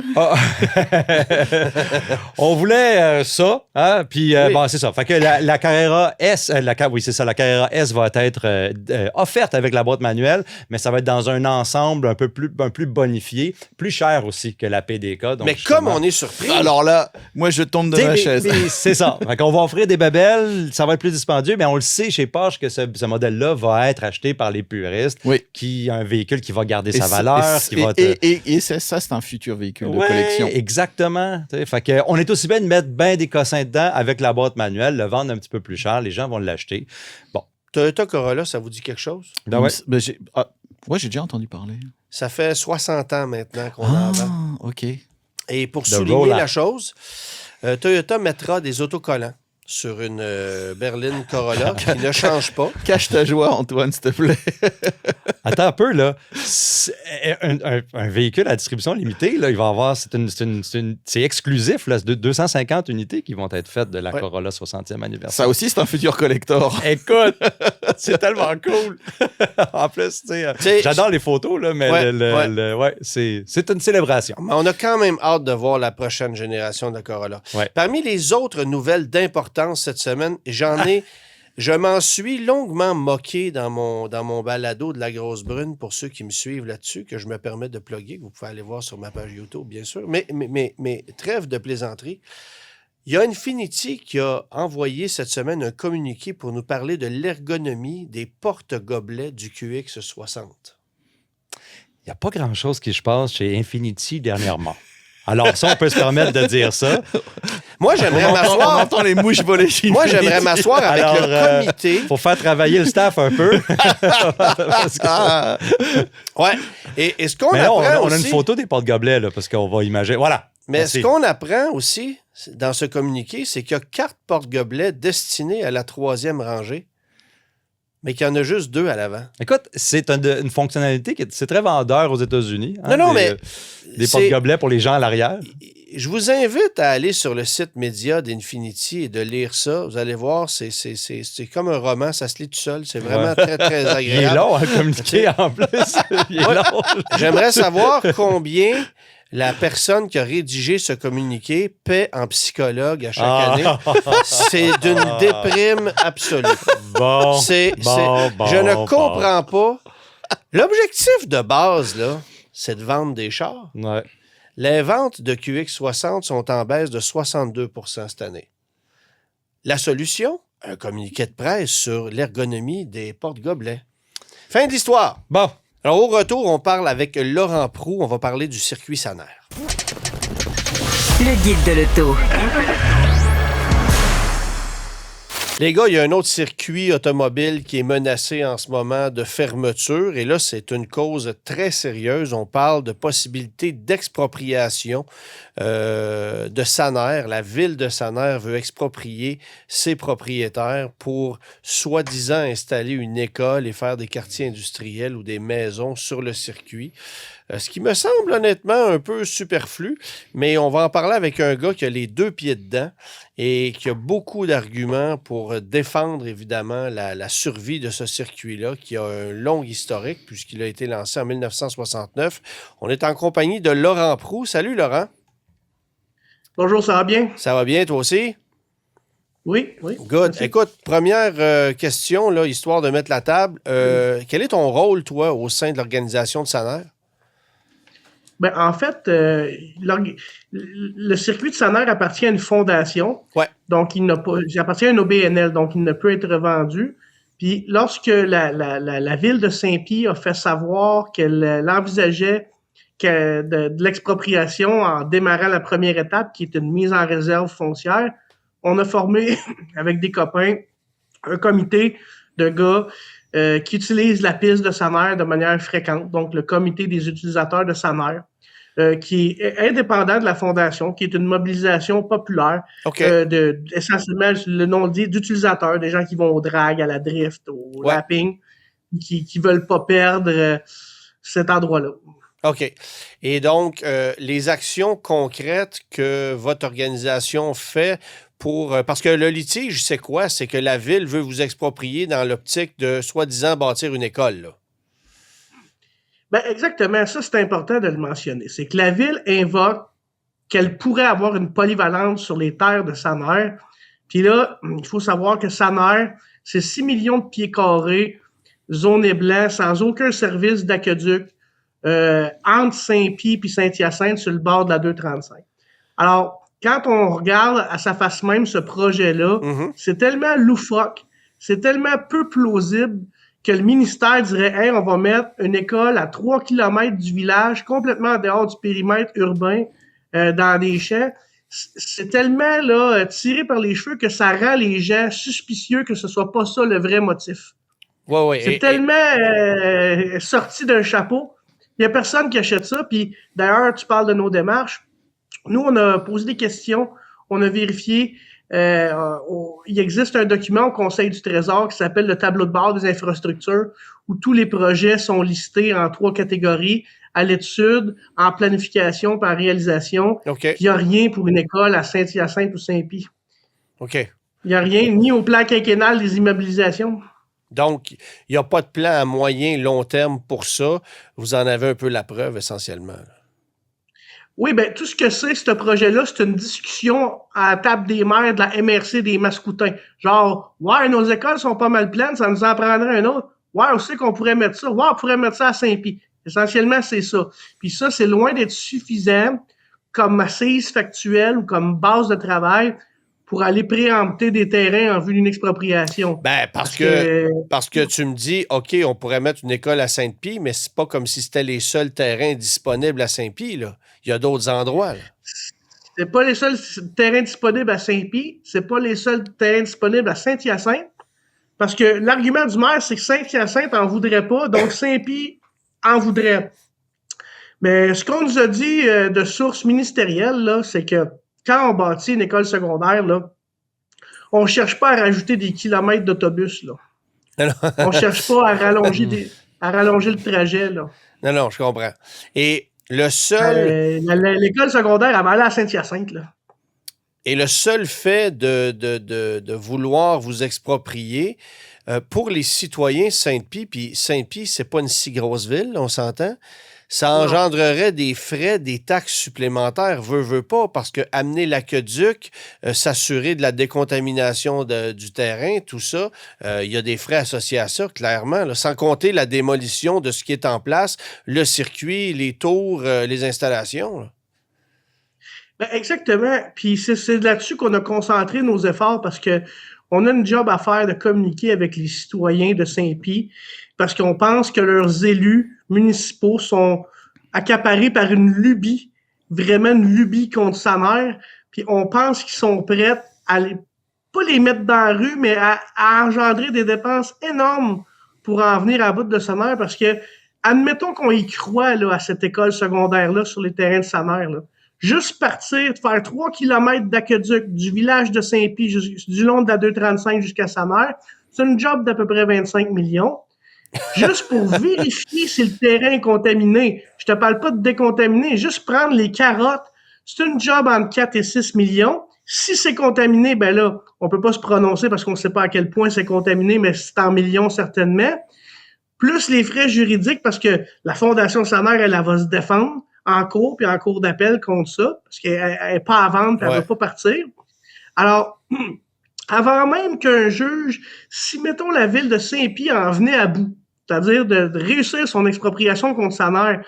Speaker 3: On voulait ça, hein? Puis bon, c'est ça. Fait que la Carrera S, la Carrera S va être offerte avec la boîte manuelle, mais ça va être dans un ensemble un peu plus bonifié, plus cher aussi que la PDK. Donc,
Speaker 2: mais comme on est surpris.
Speaker 4: Alors là, moi, je tombe de ma chaise.
Speaker 3: C'est ça. Fait qu'on va offrir des babelles, ça va être plus dispendieux, mais on le sait chez Porsche que ce modèle-là va être acheté par les puristes, qui a un véhicule qui va garder sa valeur.
Speaker 4: Et ça, c'est un futur véhicule de collection.
Speaker 3: Exactement. Fait que, on est aussi bien de mettre bien des cossins dedans avec la boîte manuelle, le vendre un petit peu plus cher, les gens vont l'acheter. Bon.
Speaker 2: Toyota Corolla, ça vous dit quelque chose?
Speaker 4: J'ai déjà entendu parler.
Speaker 2: Ça fait 60 ans maintenant qu'on en vend.
Speaker 4: OK.
Speaker 2: Et pour souligner la chose, Toyota mettra des autocollants sur une berline Corolla qui ne change pas.
Speaker 4: Cache ta joie, Antoine, s'il te plaît.
Speaker 3: Attends un peu, là. Un véhicule à distribution limitée, là, il va avoir... C'est exclusif, là. C'est 250 unités qui vont être faites de la Corolla 60e anniversaire.
Speaker 4: Ça aussi, c'est un futur collector.
Speaker 3: Écoute, c'est tellement cool. En plus, tu sais, j'adore les photos, là, mais c'est une célébration.
Speaker 2: Mais on a quand même hâte de voir la prochaine génération de Corolla.
Speaker 3: Ouais.
Speaker 2: Parmi les autres nouvelles d'importance cette semaine, je m'en suis longuement moqué dans mon balado de la grosse brune pour ceux qui me suivent là-dessus, que je me permets de plugger, que vous pouvez aller voir sur ma page YouTube, bien sûr. Mais trêve de plaisanterie. Il y a Infiniti qui a envoyé cette semaine un communiqué pour nous parler de l'ergonomie des porte-gobelets du QX60.
Speaker 3: Il n'y a pas grand-chose qui se passe chez Infiniti dernièrement. Alors ça, on peut se permettre de dire ça.
Speaker 2: Moi, j'aimerais m'asseoir...
Speaker 4: On entend les mouches voler chez
Speaker 2: Moi, j'aimerais m'asseoir avec le comité.
Speaker 3: Il faut faire travailler le staff un peu.
Speaker 2: Ouais. Et ce qu'on apprend
Speaker 3: là, on
Speaker 2: aussi...
Speaker 3: a une photo des porte-gobelets, là, parce qu'on va imaginer... Voilà.
Speaker 2: Mais
Speaker 3: Merci.
Speaker 2: ce qu'on apprend aussi dans ce communiqué, c'est qu'il y a 4 porte-gobelets destinés à la 3e rangée, mais qu'il y en a juste 2 à l'avant.
Speaker 3: Écoute, c'est une fonctionnalité c'est très vendeur aux États-Unis. Hein, des porte-gobelets pour les gens à l'arrière.
Speaker 2: Je vous invite à aller sur le site média d'Infiniti et de lire ça. Vous allez voir, c'est comme un roman, ça se lit tout seul. C'est vraiment très, très agréable.
Speaker 3: Il est long, le communiqué en plus. Il est long.
Speaker 2: J'aimerais savoir combien la personne qui a rédigé ce communiqué paie en psychologue à chaque année. C'est d'une déprime absolue. Je ne comprends pas. L'objectif de base, là, c'est de vendre des chars.
Speaker 3: Ouais.
Speaker 2: Les ventes de QX60 sont en baisse de 62 % cette année. La solution? Un communiqué de presse sur l'ergonomie des porte-gobelets. Fin de l'histoire.
Speaker 3: Bon.
Speaker 2: Alors, au retour, on parle avec Laurent Proulx. On va parler du circuit Sanair.
Speaker 1: Le guide de l'auto.
Speaker 2: Les gars, il y a un autre circuit automobile qui est menacé en ce moment de fermeture. Et là, c'est une cause très sérieuse. On parle de possibilité d'expropriation de Sanair. La ville de Sanair veut exproprier ses propriétaires pour soi-disant installer une école et faire des quartiers industriels ou des maisons sur le circuit. Ce qui me semble honnêtement un peu superflu, mais on va en parler avec un gars qui a les 2 pieds dedans et qui a beaucoup d'arguments pour défendre évidemment la survie de ce circuit-là, qui a un long historique puisqu'il a été lancé en 1969. On est en compagnie de Laurent Proulx. Salut Laurent.
Speaker 5: Bonjour, ça va bien?
Speaker 2: Ça va bien toi aussi?
Speaker 5: Oui.
Speaker 2: Good.
Speaker 5: Merci.
Speaker 2: Écoute, première question, là, histoire de mettre la table. Quel est ton rôle, toi, au sein de l'organisation de Sanair?
Speaker 5: Ben, en fait, le circuit de Sanair appartient à une fondation.
Speaker 2: Ouais.
Speaker 5: Donc, il appartient à une OBNL, donc il ne peut être vendu. Puis, lorsque la ville de Saint-Pie a fait savoir qu'elle envisageait de l'expropriation en démarrant la première étape, qui est une mise en réserve foncière, on a formé, avec des copains, un comité de gars qui utilise la piste de Saner de manière fréquente, donc le comité des utilisateurs de Saner, qui est indépendant de la Fondation, qui est une mobilisation populaire, essentiellement, le nom le dit, d'utilisateurs, des gens qui vont au drag, à la drift, au lapping, qui veulent pas perdre cet endroit-là.
Speaker 2: OK. Et donc, les actions concrètes que votre organisation fait parce que le litige, c'est quoi? C'est que la Ville veut vous exproprier dans l'optique de, soi-disant, bâtir une école, là.
Speaker 5: Ben exactement, ça c'est important de le mentionner. C'est que la Ville invoque qu'elle pourrait avoir une polyvalence sur les terres de Saner. Puis là, il faut savoir que Saner, c'est 6 millions de pieds carrés, zone et blanc, sans aucun service d'aqueduc, entre Saint-Pie et Saint-Hyacinthe sur le bord de la 235. Alors, quand on regarde à sa face même ce projet-là, c'est tellement loufoque, c'est tellement peu plausible que le ministère dirait « Hey, on va mettre une école à 3 km du village, complètement en dehors du périmètre urbain, dans des champs. » C'est tellement là tiré par les cheveux que ça rend les gens suspicieux que ce soit pas ça le vrai motif. C'est tellement sorti d'un chapeau. Il y a personne qui achète ça. Puis d'ailleurs, tu parles de nos démarches. Nous, on a posé des questions, on a vérifié. Il existe un document au Conseil du Trésor qui s'appelle le tableau de bord des infrastructures, où tous les projets sont listés en 3 catégories, à l'étude, en planification, par réalisation. Il n'y a rien pour une école à Saint-Hyacinthe ou Saint-Pie. Il n'y a rien, ni au plan quinquennal des immobilisations.
Speaker 2: Donc, il n'y a pas de plan à moyen, long terme pour ça. Vous en avez un peu la preuve, essentiellement.
Speaker 5: Oui, bien, tout ce que c'est, ce projet-là, c'est une discussion à la table des maires de la MRC des Mascoutins. Genre, ouais, nos écoles sont pas mal pleines, ça nous en prendrait un autre. Ouais, on sait qu'on pourrait mettre ça. Ouais, on pourrait mettre ça à Saint-Pie. Essentiellement, c'est ça. Puis ça, c'est loin d'être suffisant comme assise factuelle ou comme base de travail pour aller préempter des terrains en vue d'une expropriation.
Speaker 2: Ben, parce que tu me dis, OK, on pourrait mettre une école à Saint-Pie, mais c'est pas comme si c'était les seuls terrains disponibles à Saint-Pie, là. Il y a d'autres endroits, là.
Speaker 5: C'est pas les seuls terrains disponibles à Saint-Pie, c'est pas les seuls terrains disponibles à Saint-Hyacinthe, parce que l'argument du maire, c'est que Saint-Hyacinthe en voudrait pas, donc Saint-Pie en voudrait. Mais ce qu'on nous a dit de sources ministérielles, là, c'est que quand on bâtit une école secondaire, là, on cherche pas à rajouter des kilomètres d'autobus, là. On cherche pas à rallonger le trajet, là.
Speaker 2: Non, je comprends. Et le seul...
Speaker 5: l'école secondaire, elle va aller à Saint-Hyacinthe, là.
Speaker 2: Et le seul fait de vouloir vous exproprier, pour les citoyens Saint-Pie, puis Saint-Pie, c'est pas une si grosse ville, on s'entend, ça engendrerait des frais, des taxes supplémentaires, veut pas, parce que amener l'aqueduc, s'assurer de la décontamination du terrain, tout ça, il y a des frais associés à ça, clairement, là, sans compter la démolition de ce qui est en place, le circuit, les tours, les installations, là.
Speaker 5: Ben exactement. Puis c'est là-dessus qu'on a concentré nos efforts parce que on a une job à faire de communiquer avec les citoyens de Saint-Pie parce qu'on pense que leurs élus municipaux sont accaparés par une lubie, vraiment une lubie contre Saner. Puis on pense qu'ils sont prêts à pas les mettre dans la rue, mais à engendrer des dépenses énormes pour en venir à bout de Saner parce que, admettons qu'on y croit là, à cette école secondaire-là sur les terrains de Saner, là. Juste partir, faire 3 km d'aqueduc du village de Saint-Pie du long de la 235 jusqu'à Saner, c'est une job d'à peu près 25 millions. Juste pour vérifier si le terrain est contaminé. Je te parle pas de décontaminer, juste prendre les carottes. C'est une job entre 4 et 6 millions. Si c'est contaminé, ben là, on peut pas se prononcer parce qu'on sait pas à quel point c'est contaminé, mais c'est en millions certainement. Plus les frais juridiques parce que la Fondation Saner, elle va se défendre en cours, puis en cours d'appel contre ça, parce qu'elle n'est pas à vendre, puis elle ne veut pas partir. Alors, avant même qu'un juge, si, mettons, la ville de Saint-Pie en venait à bout, c'est-à-dire de réussir son expropriation contre Saner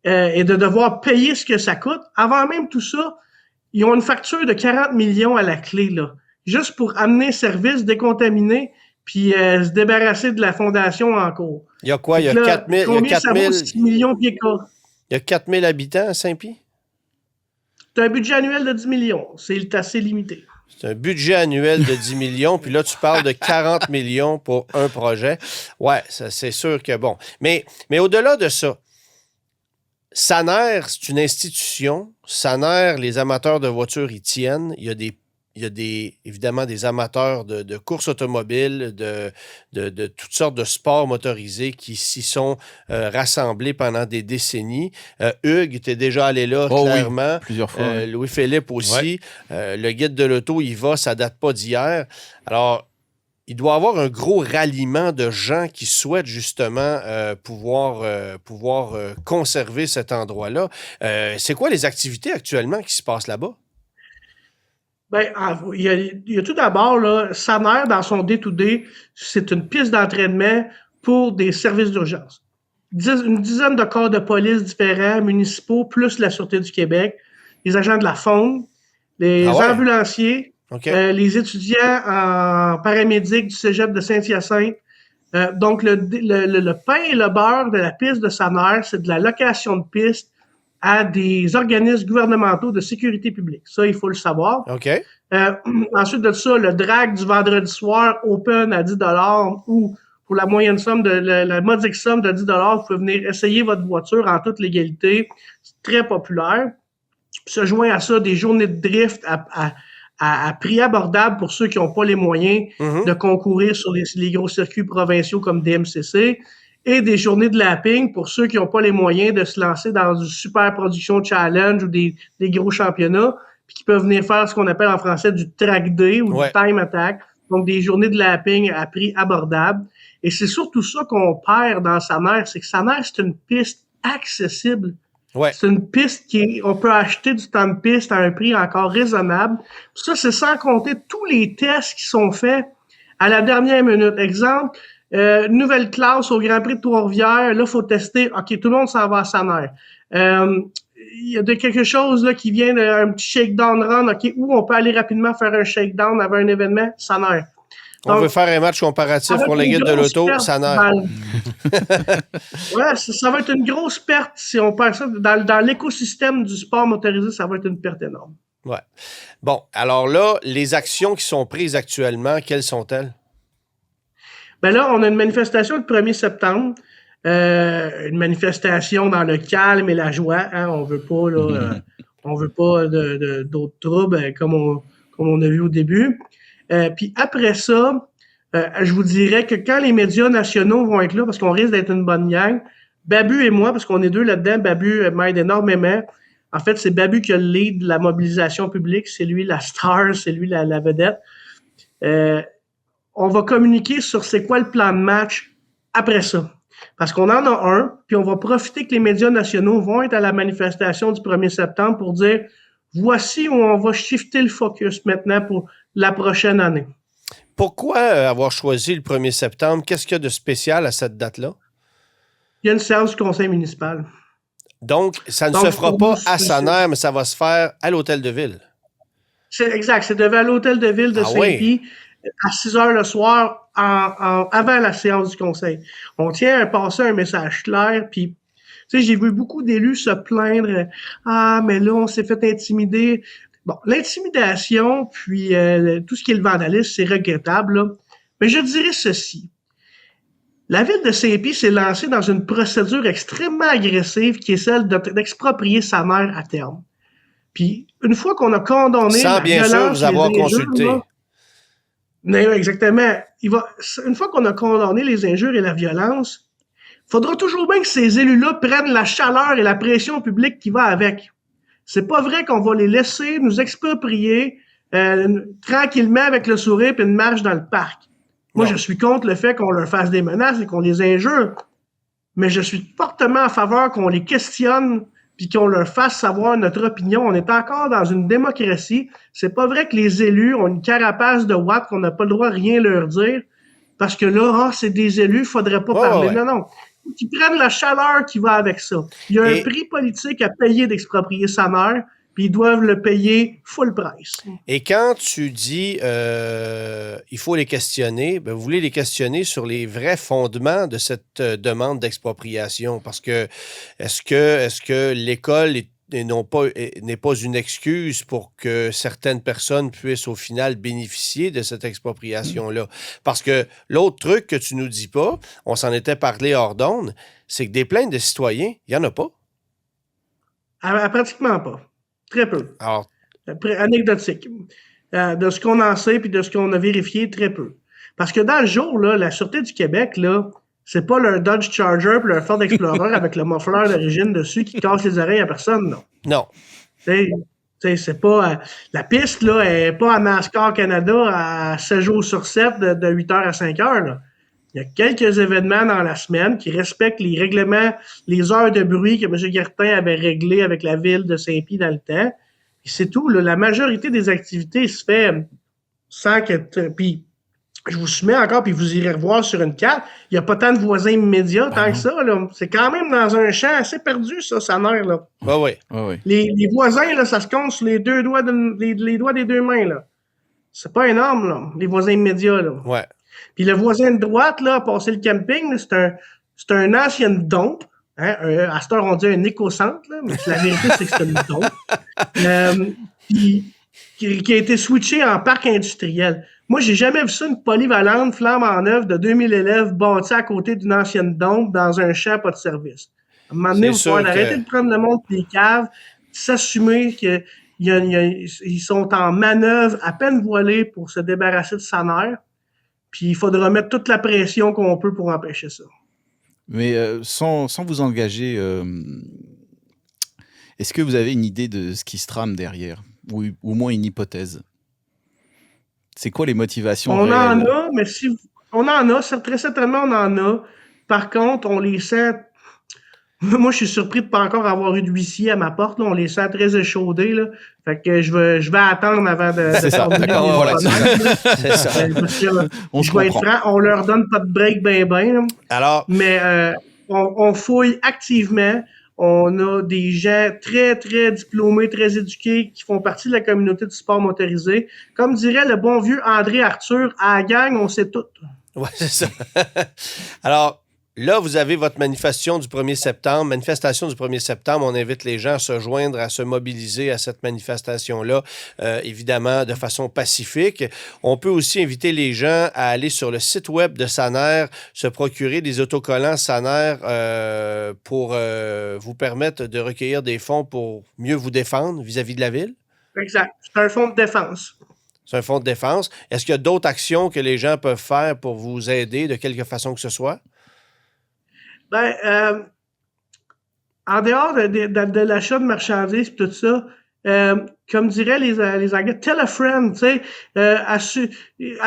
Speaker 5: et de devoir payer ce que ça coûte, avant même tout ça, ils ont une facture de 40 millions à la clé, là, juste pour amener service décontaminé puis se débarrasser de la fondation en cours.
Speaker 2: Il y a quoi? Il y a 4 000...
Speaker 5: Combien ça vaut 6 millions de pieds carrés?
Speaker 2: Il y a 4 000 habitants à Saint-Pie?
Speaker 5: C'est un budget annuel de 10 millions. C'est assez limité.
Speaker 2: C'est un budget annuel de 10 millions, puis là, tu parles de 40 millions pour un projet. Ouais, ça, c'est sûr que bon. Mais au-delà de ça, Saner, c'est une institution. Saner, les amateurs de voitures y tiennent. Il y a évidemment des amateurs de courses automobiles, de toutes sortes de sports motorisés qui s'y sont rassemblés pendant des décennies. Hugues, tu es déjà allé là, clairement.
Speaker 4: Oui, plusieurs fois.
Speaker 2: Louis-Philippe aussi. Ouais. Le guide de l'auto, il va, ça date pas d'hier. Alors, il doit y avoir un gros ralliement de gens qui souhaitent justement pouvoir conserver cet endroit-là. C'est quoi les activités actuellement qui se passent là-bas?
Speaker 5: Ben, il y a tout d'abord, là, Saner, dans son day-to-day, c'est une piste d'entraînement pour des services d'urgence. Une dizaine de corps de police différents, municipaux, plus la Sûreté du Québec, les agents de la faune, les ambulanciers, les étudiants en paramédic du cégep de Saint-Hyacinthe. Donc, le pain et le beurre de la piste de Saner, c'est de la location de piste à des organismes gouvernementaux de sécurité publique. Ça, il faut le savoir.
Speaker 2: OK.
Speaker 5: Ensuite de ça, le drag du vendredi soir, open à 10 $ ou pour la moyenne somme, la modique somme de 10 $, vous pouvez venir essayer votre voiture en toute légalité. C'est très populaire. Se joint à ça des journées de drift à prix abordable pour ceux qui n'ont pas les moyens de concourir sur les gros circuits provinciaux comme DMCC. Et des journées de lapping pour ceux qui n'ont pas les moyens de se lancer dans du super production challenge ou des gros championnats, puis qui peuvent venir faire ce qu'on appelle en français du track day ou du time attack, donc des journées de lapping à prix abordable. Et c'est surtout ça qu'on perd dans Saner, c'est que Saner, c'est une piste accessible. Ouais. C'est une piste on peut acheter du temps de piste à un prix encore raisonnable. Ça, c'est sans compter tous les tests qui sont faits à la dernière minute. Exemple, nouvelle classe au Grand Prix de Trois-Rivières, là, il faut tester. OK, tout le monde s'en va à Saner. Il y a quelque chose là qui vient d'un petit shakedown run, OK, où on peut aller rapidement faire un shakedown avant un événement, Saner.
Speaker 2: On veut faire un match comparatif pour les guides de l'auto, Saner.
Speaker 5: Ouais, ça va être une grosse perte si on perd ça. Dans l'écosystème du sport motorisé, ça va être une perte énorme.
Speaker 2: Ouais. Bon, alors là, les actions qui sont prises actuellement, quelles sont-elles?
Speaker 5: Ben là, on a une manifestation le 1er septembre. Une manifestation dans le calme et la joie. Hein? On veut pas d'autres troubles comme on a vu au début. Puis après ça, je vous dirais que quand les médias nationaux vont être là, parce qu'on risque d'être une bonne gang, Babu et moi, parce qu'on est deux là-dedans, Babu m'aide énormément. En fait, c'est Babu qui a le lead de la mobilisation publique. C'est lui la star, c'est lui la vedette. On va communiquer sur c'est quoi le plan de match après ça. Parce qu'on en a un, puis on va profiter que les médias nationaux vont être à la manifestation du 1er septembre pour dire voici où on va shifter le focus maintenant pour la prochaine année.
Speaker 2: Pourquoi avoir choisi le 1er septembre? Qu'est-ce qu'il y a de spécial à cette date-là?
Speaker 5: Il y a une séance du conseil municipal.
Speaker 2: Donc, ça ne se fera pas à Saner, mais ça va se faire à l'hôtel de ville.
Speaker 5: C'est exact. C'est devant l'hôtel de ville de Saint-Pie. À 6 heures le soir, avant la séance du conseil. On tient à passer un message clair, puis tu sais, j'ai vu beaucoup d'élus se plaindre « Ah, mais là, on s'est fait intimider. » Bon, l'intimidation, puis tout ce qui est le vandalisme, c'est regrettable, là. Mais je dirais ceci. La ville de Saint-Pie s'est lancée dans une procédure extrêmement agressive qui est celle d'exproprier Saner à terme. Puis, une fois qu'on a condamné
Speaker 2: sans bien sûr vous avoir consulté.
Speaker 5: Non, exactement. Une fois qu'on a condamné les injures et la violence, il faudra toujours bien que ces élus-là prennent la chaleur et la pression publique qui va avec. C'est pas vrai qu'on va les laisser nous exproprier tranquillement avec le sourire et une marche dans le parc. Moi, je suis contre le fait qu'on leur fasse des menaces et qu'on les injure, mais je suis fortement en faveur qu'on les questionne puis qu'on leur fasse savoir notre opinion. On est encore dans une démocratie. C'est pas vrai que les élus ont une carapace de watts qu'on n'a pas le droit de rien leur dire parce que là, c'est des élus, il faudrait pas parler. Ouais. Non. Qu'ils prennent la chaleur qui va avec ça. Il y a un prix politique à payer d'exproprier Saner, puis ils doivent le payer full price.
Speaker 2: Et quand tu dis il faut les questionner, ben vous voulez les questionner sur les vrais fondements de cette demande d'expropriation, parce que est-ce que l'école n'est pas une excuse pour que certaines personnes puissent au final bénéficier de cette expropriation-là. Parce que l'autre truc que tu nous dis pas, on s'en était parlé hors d'onde, c'est que des plaintes de citoyens, il n'y en a pas.
Speaker 5: Pratiquement pas. Très peu.
Speaker 2: Alors,
Speaker 5: anecdotique. De ce qu'on en sait puis de ce qu'on a vérifié, très peu. Parce que dans le jour, là, la Sûreté du Québec, là, c'est pas leur Dodge Charger puis leur Ford Explorer avec le muffler d'origine dessus qui casse les oreilles à personne, non.
Speaker 2: Non.
Speaker 5: C'est pas... la piste, là, est pas à NASCAR Canada à 7 jours sur 7 de 8h à 5h, là. Il y a quelques événements dans la semaine qui respectent les règlements, les heures de bruit que M. Guertin avait réglées avec la ville de Saint-Pie dans le temps. Et c'est tout. Là. La majorité des activités se fait sans que... Puis, je vous soumets encore, puis vous irez revoir sur une carte. Il n'y a pas tant de voisins immédiats tant que ça. Là. C'est quand même dans un champ assez perdu, ça nerf, là.
Speaker 2: Ben oui.
Speaker 5: Les voisins, là, ça se compte sur les doigts des deux mains, là. C'est pas énorme, là, les voisins immédiats, là.
Speaker 2: Ouais.
Speaker 5: Puis le voisin de droite, là, a passé le camping, là, c'est un ancien dompe. Hein, à cette heure, on dit un éco-centre, là, mais la vérité, c'est que c'est une dompe. Qui a été switché en parc industriel. Moi, j'ai jamais vu ça, une polyvalente flambant neuve de 2000 élèves bâtie à côté d'une ancienne dompe dans un champ pas de service. À un moment donné, vous pouvez arrêter de prendre le monde des caves, s'assumer qu'ils sont en manœuvre à peine voilée pour se débarrasser de sa mère. Puis il faudra mettre toute la pression qu'on peut pour empêcher ça.
Speaker 4: Mais sans vous engager, est-ce que vous avez une idée de ce qui se trame derrière? Ou au moins une hypothèse? C'est quoi les motivations
Speaker 5: On
Speaker 4: réelles?
Speaker 5: en a, mais on en a, très certainement on en a. Par contre, on les sent... Moi, je suis surpris de ne pas encore avoir eu d'huissier à ma porte. Là. On les sent très échaudés. Là. Fait que je vais attendre avant de...
Speaker 4: C'est ça, d'accord, voilà.
Speaker 2: C'est ça.
Speaker 5: Je vais être franc, on leur donne pas de break ben.
Speaker 2: Alors...
Speaker 5: Mais on fouille activement. On a des gens très, très diplômés, très éduqués qui font partie de la communauté du sport motorisé. Comme dirait le bon vieux André Arthur, à la gang, on sait tout.
Speaker 2: Oui, c'est ça. Alors... Là, vous avez votre manifestation du 1er septembre. On invite les gens à se joindre, à se mobiliser à cette manifestation-là, évidemment, de façon pacifique. On peut aussi inviter les gens à aller sur le site web de SANER, se procurer des autocollants SANER pour vous permettre de recueillir des fonds pour mieux vous défendre vis-à-vis de la ville.
Speaker 5: Exact. C'est un fonds de défense.
Speaker 2: C'est un fonds de défense. Est-ce qu'il y a d'autres actions que les gens peuvent faire pour vous aider de quelque façon que ce soit?
Speaker 5: En dehors de l'achat de marchandises et tout ça, comme diraient les Anglais, tell a friend, tu sais,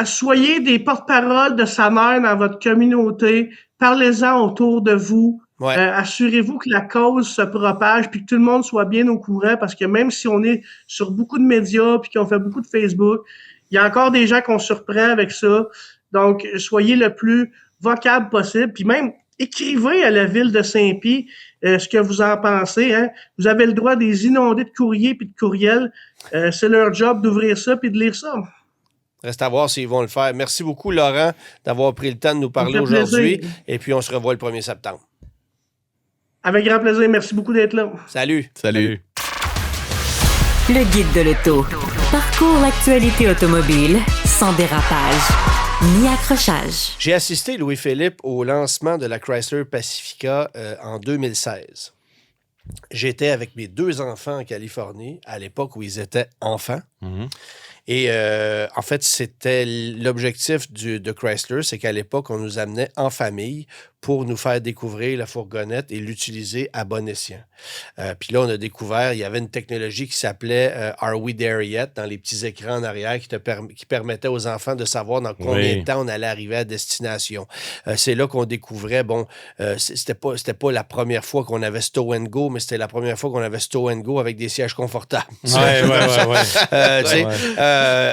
Speaker 5: soyez des porte-parole de SANER dans votre communauté, parlez-en autour de vous, assurez-vous que la cause se propage puis que tout le monde soit bien au courant, parce que même si on est sur beaucoup de médias puis qu'on fait beaucoup de Facebook, il y a encore des gens qu'on surprend avec ça. Donc, soyez le plus vocable possible, puis même écrivez à la ville de Saint-Pie ce que vous en pensez. Hein. Vous avez le droit de les inonder de courriers puis de courriels. C'est leur job d'ouvrir ça puis de lire ça.
Speaker 2: Reste à voir s'ils vont le faire. Merci beaucoup, Laurent, d'avoir pris le temps de nous parler aujourd'hui. Et puis, on se revoit le 1er septembre.
Speaker 5: Avec grand plaisir. Merci beaucoup d'être là.
Speaker 2: Salut.
Speaker 4: Salut.
Speaker 1: Le guide de l'auto. Parcours l'actualité automobile sans dérapage ni accrochage.
Speaker 2: J'ai assisté, Louis-Philippe, au lancement de la Chrysler Pacifica en 2016. J'étais avec mes 2 enfants en Californie, à l'époque où ils étaient enfants.
Speaker 3: Mm-hmm.
Speaker 2: Et en fait, c'était l'objectif de Chrysler, c'est qu'à l'époque, on nous amenait en famille pour nous faire découvrir la fourgonnette et l'utiliser à bon escient. Puis là, on a découvert, il y avait une technologie qui s'appelait Are We There Yet? Dans les petits écrans en arrière qui permettait aux enfants de savoir dans combien de temps on allait arriver à destination. C'est là qu'on découvrait, c'était pas la première fois qu'on avait Stow & Go, mais c'était la première fois qu'on avait Stow & Go avec des sièges confortables.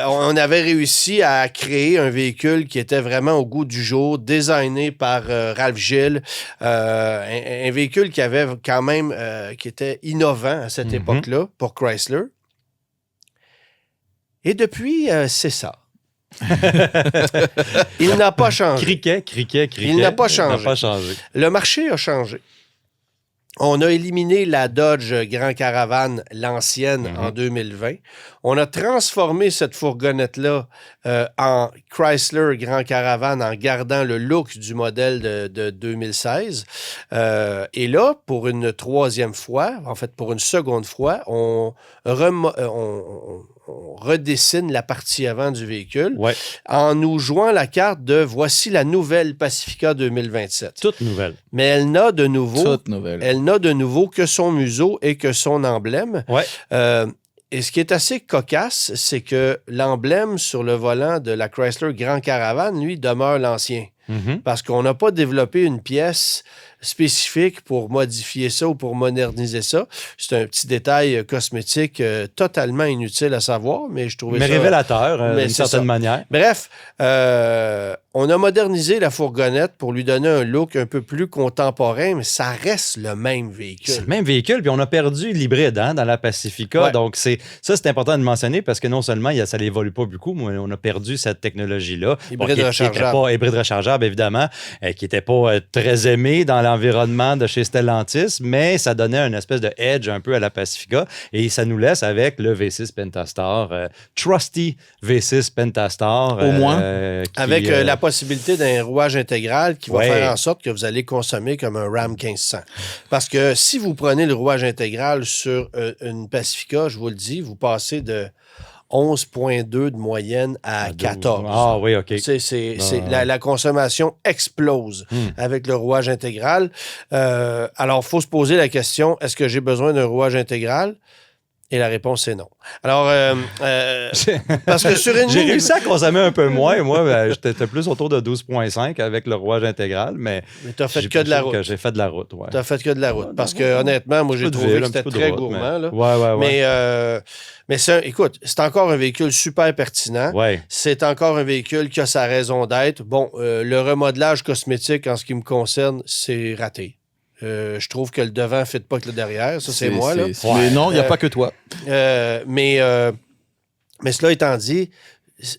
Speaker 2: On avait réussi à créer un véhicule qui était vraiment au goût du jour, designé par Ralph Gilles, un véhicule qui avait quand même, qui était innovant à cette époque-là pour Chrysler. Et depuis, c'est ça. Il n'a pas changé.
Speaker 3: Criquet.
Speaker 2: Il n'a pas changé. Le marché a changé. On a éliminé la Dodge Grand Caravan, l'ancienne, en 2020. On a transformé cette fourgonnette-là en Chrysler Grand Caravan en gardant le look du modèle de 2016. Et là, pour une troisième fois, en fait, pour une seconde fois, on redessine la partie avant du véhicule en nous jouant la carte de voici la nouvelle Pacifica 2027.
Speaker 3: Toute nouvelle.
Speaker 2: Mais elle n'a de nouveau,
Speaker 4: Toute nouvelle.
Speaker 2: Elle n'a de nouveau que son museau et que son emblème.
Speaker 3: Ouais.
Speaker 2: Et ce qui est assez cocasse, c'est que l'emblème sur le volant de la Chrysler Grand Caravan, lui, demeure l'ancien. Parce qu'on n'a pas développé une pièce spécifique pour modifier ça ou pour moderniser ça. C'est un petit détail cosmétique totalement inutile à savoir, mais je trouvais ça...
Speaker 3: Mais révélateur, d'une certaine manière.
Speaker 2: Bref, on a modernisé la fourgonnette pour lui donner un look un peu plus contemporain, mais ça reste le même véhicule.
Speaker 3: C'est le même véhicule, puis on a perdu l'hybride dans la Pacifica. Donc, c'est important de le mentionner parce que non seulement ça n'évolue pas beaucoup, mais on a perdu cette technologie-là.
Speaker 2: Hybride rechargeable.
Speaker 3: Hybride rechargeable, évidemment, qui n'était pas très aimé dans l'environnement de chez Stellantis, mais ça donnait une espèce de edge un peu à la Pacifica et ça nous laisse avec le V6 Pentastar, trusty V6 Pentastar.
Speaker 4: Au moins.
Speaker 2: Avec la possibilité d'un rouage intégral qui va faire en sorte que vous allez consommer comme un Ram 1500. Parce que si vous prenez le rouage intégral sur une Pacifica, je vous le dis, vous passez de 11,2 de moyenne à 14.
Speaker 3: Ah oui, OK.
Speaker 2: La consommation explose avec le rouage intégral. Alors, il faut se poser la question, est-ce que j'ai besoin d'un rouage intégral? Et la réponse est non. Alors, parce que sur une
Speaker 3: J'ai réussi à consommer un peu moins. Moi, j'étais plus autour de 12,5 avec le rouage intégral, mais
Speaker 2: tu as fait que de la route.
Speaker 3: J'ai fait de la route,
Speaker 2: Tu as fait que de la route. Parce que, honnêtement, moi, j'ai trouvé que c'était très gourmand. Mais écoute, c'est encore un véhicule super pertinent. C'est encore un véhicule qui a sa raison d'être. Bon, le remodelage cosmétique, en ce qui me concerne, c'est raté. Je trouve que le devant ne fit pas que le derrière. Ça, c'est moi. Là.
Speaker 4: Mais non, il n'y a pas que toi.
Speaker 2: Mais cela étant dit,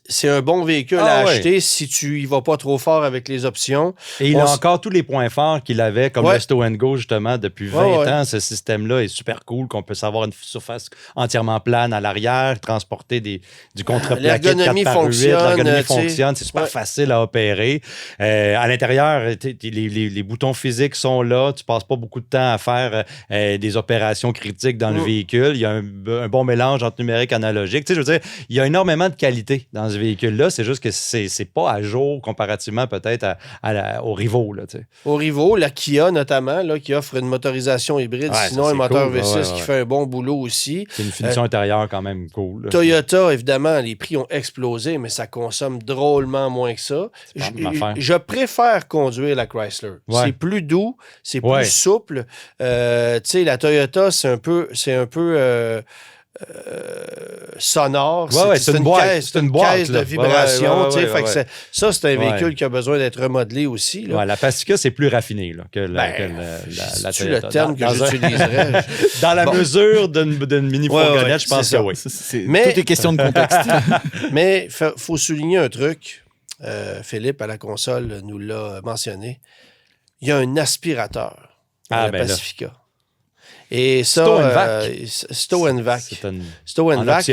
Speaker 2: c'est un bon véhicule à acheter si tu y vas pas trop fort avec les options.
Speaker 3: Et il a encore tous les points forts qu'il avait, comme le Stow & Go, justement, depuis 20 ans. Ce système-là est super cool, qu'on peut savoir une surface entièrement plane à l'arrière, transporter du contreplaqué de 4x8. L'ergonomie fonctionne, c'est super facile à opérer. À l'intérieur, les boutons physiques sont là. Tu passes pas beaucoup de temps à faire des opérations critiques dans le véhicule. Il y a un bon mélange entre numérique et analogique. Tu sais, je veux dire, il y a énormément de qualité dans ce véhicule-là. C'est juste que c'est pas à jour comparativement peut-être aux rivaux. Là, tu sais.
Speaker 2: Aux rivaux, la Kia notamment, là, qui offre une motorisation hybride, sinon un moteur V6 qui fait un bon boulot aussi.
Speaker 3: C'est une finition intérieure quand même cool. Là.
Speaker 2: Toyota, évidemment, les prix ont explosé, mais ça consomme drôlement moins que ça. Je préfère conduire la Chrysler. C'est plus doux, c'est plus souple. Tu sais, la Toyota, c'est un peu sonore.
Speaker 3: C'est une boîte. C'est une
Speaker 2: caisse de vibration. Ça, c'est un véhicule qui a besoin d'être remodelé aussi. Là.
Speaker 3: La Pacifica, c'est plus raffiné là, que la Toyota.
Speaker 2: C'est le terme que j'utiliserais.
Speaker 3: Dans la mesure d'une mini-fourgonnette, je pense que oui.
Speaker 4: Tout est question de contexte.
Speaker 2: Mais il faut souligner un truc. Philippe, à la console, nous l'a mentionné. Il y a un aspirateur dans la Pacifica. Et ça, Stow & Vac.
Speaker 3: Stow & Vac.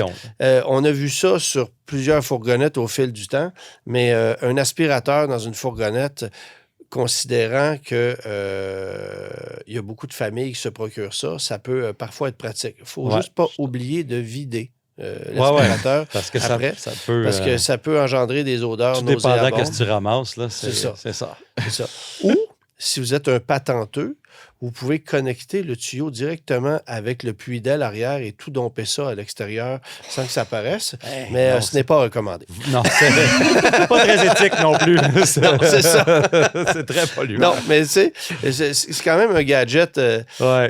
Speaker 2: On a vu ça sur plusieurs fourgonnettes au fil du temps, mais un aspirateur dans une fourgonnette, considérant que il y a beaucoup de familles qui se procurent ça, ça peut parfois être pratique. Il ne faut juste pas oublier de vider l'aspirateur
Speaker 3: parce que
Speaker 2: après,
Speaker 3: parce
Speaker 2: que ça peut engendrer des odeurs
Speaker 3: tout dépendant
Speaker 2: nauséabondes.
Speaker 3: Qu'est-ce que tu ramasses, là, c'est ça.
Speaker 2: Ou, si vous êtes un patenteux, vous pouvez connecter le tuyau directement avec le puits d'aile arrière et tout domper ça à l'extérieur sans que ça paraisse. Mais ce n'est pas recommandé.
Speaker 3: Non, c'est pas très éthique non plus.
Speaker 2: Non, c'est ça.
Speaker 3: C'est très polluant.
Speaker 2: Non, mais tu sais, c'est quand même un gadget. Tu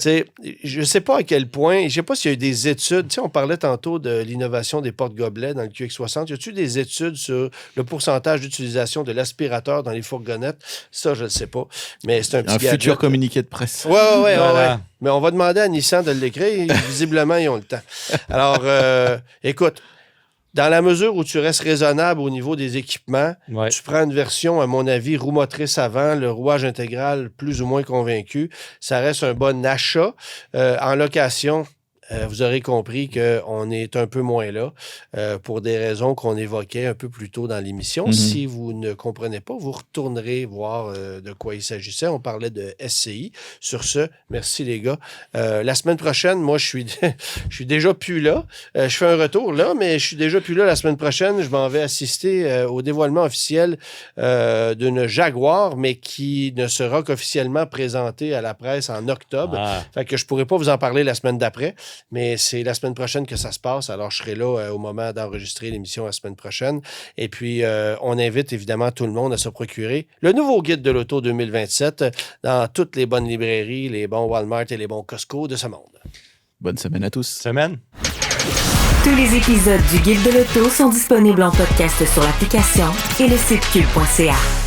Speaker 2: sais, je ne sais pas à quel point, je ne sais pas s'il y a eu des études. Tu sais, on parlait tantôt de l'innovation des porte-gobelets dans le QX60. Y a-t-il des études sur le pourcentage d'utilisation de l'aspirateur dans les fourgonnettes? Ça, je ne sais pas. Mais c'est un petit gadget.
Speaker 4: Un futur communiqué de presse.
Speaker 2: Oui. Mais on va demander à Nissan de l'écrire. Visiblement, ils ont le temps. Alors, écoute, Dans la mesure où tu restes raisonnable au niveau des équipements,
Speaker 3: Ouais.
Speaker 2: tu prends une version, à mon avis, roue motrice avant, le rouage intégral plus ou moins convaincu. Ça reste un bon achat. En location, vous aurez compris qu'on est un peu moins là pour des raisons qu'on évoquait un peu plus tôt dans l'émission.
Speaker 4: Mm-hmm.
Speaker 2: Si vous ne comprenez pas, vous retournerez voir de quoi il s'agissait. On parlait de SCI. Sur ce, merci les gars. La semaine prochaine, moi, je suis déjà plus là. Je fais un retour là, mais je suis déjà plus là la semaine prochaine. Je m'en vais assister au dévoilement officiel d'une Jaguar, mais qui ne sera qu'officiellement présentée à la presse en octobre. Fait que je pourrais pas vous en parler la semaine d'après. Mais c'est la semaine prochaine que ça se passe. Alors, je serai là au moment d'enregistrer l'émission la semaine prochaine. Et puis, on invite évidemment tout le monde à se procurer le nouveau guide de l'auto 2027 dans toutes les bonnes librairies, les bons Walmart et les bons Costco de ce monde.
Speaker 4: Bonne semaine à tous.
Speaker 3: Semaine.
Speaker 1: Tous les épisodes du Guide de l'auto sont disponibles en podcast sur l'application et le site cube.ca.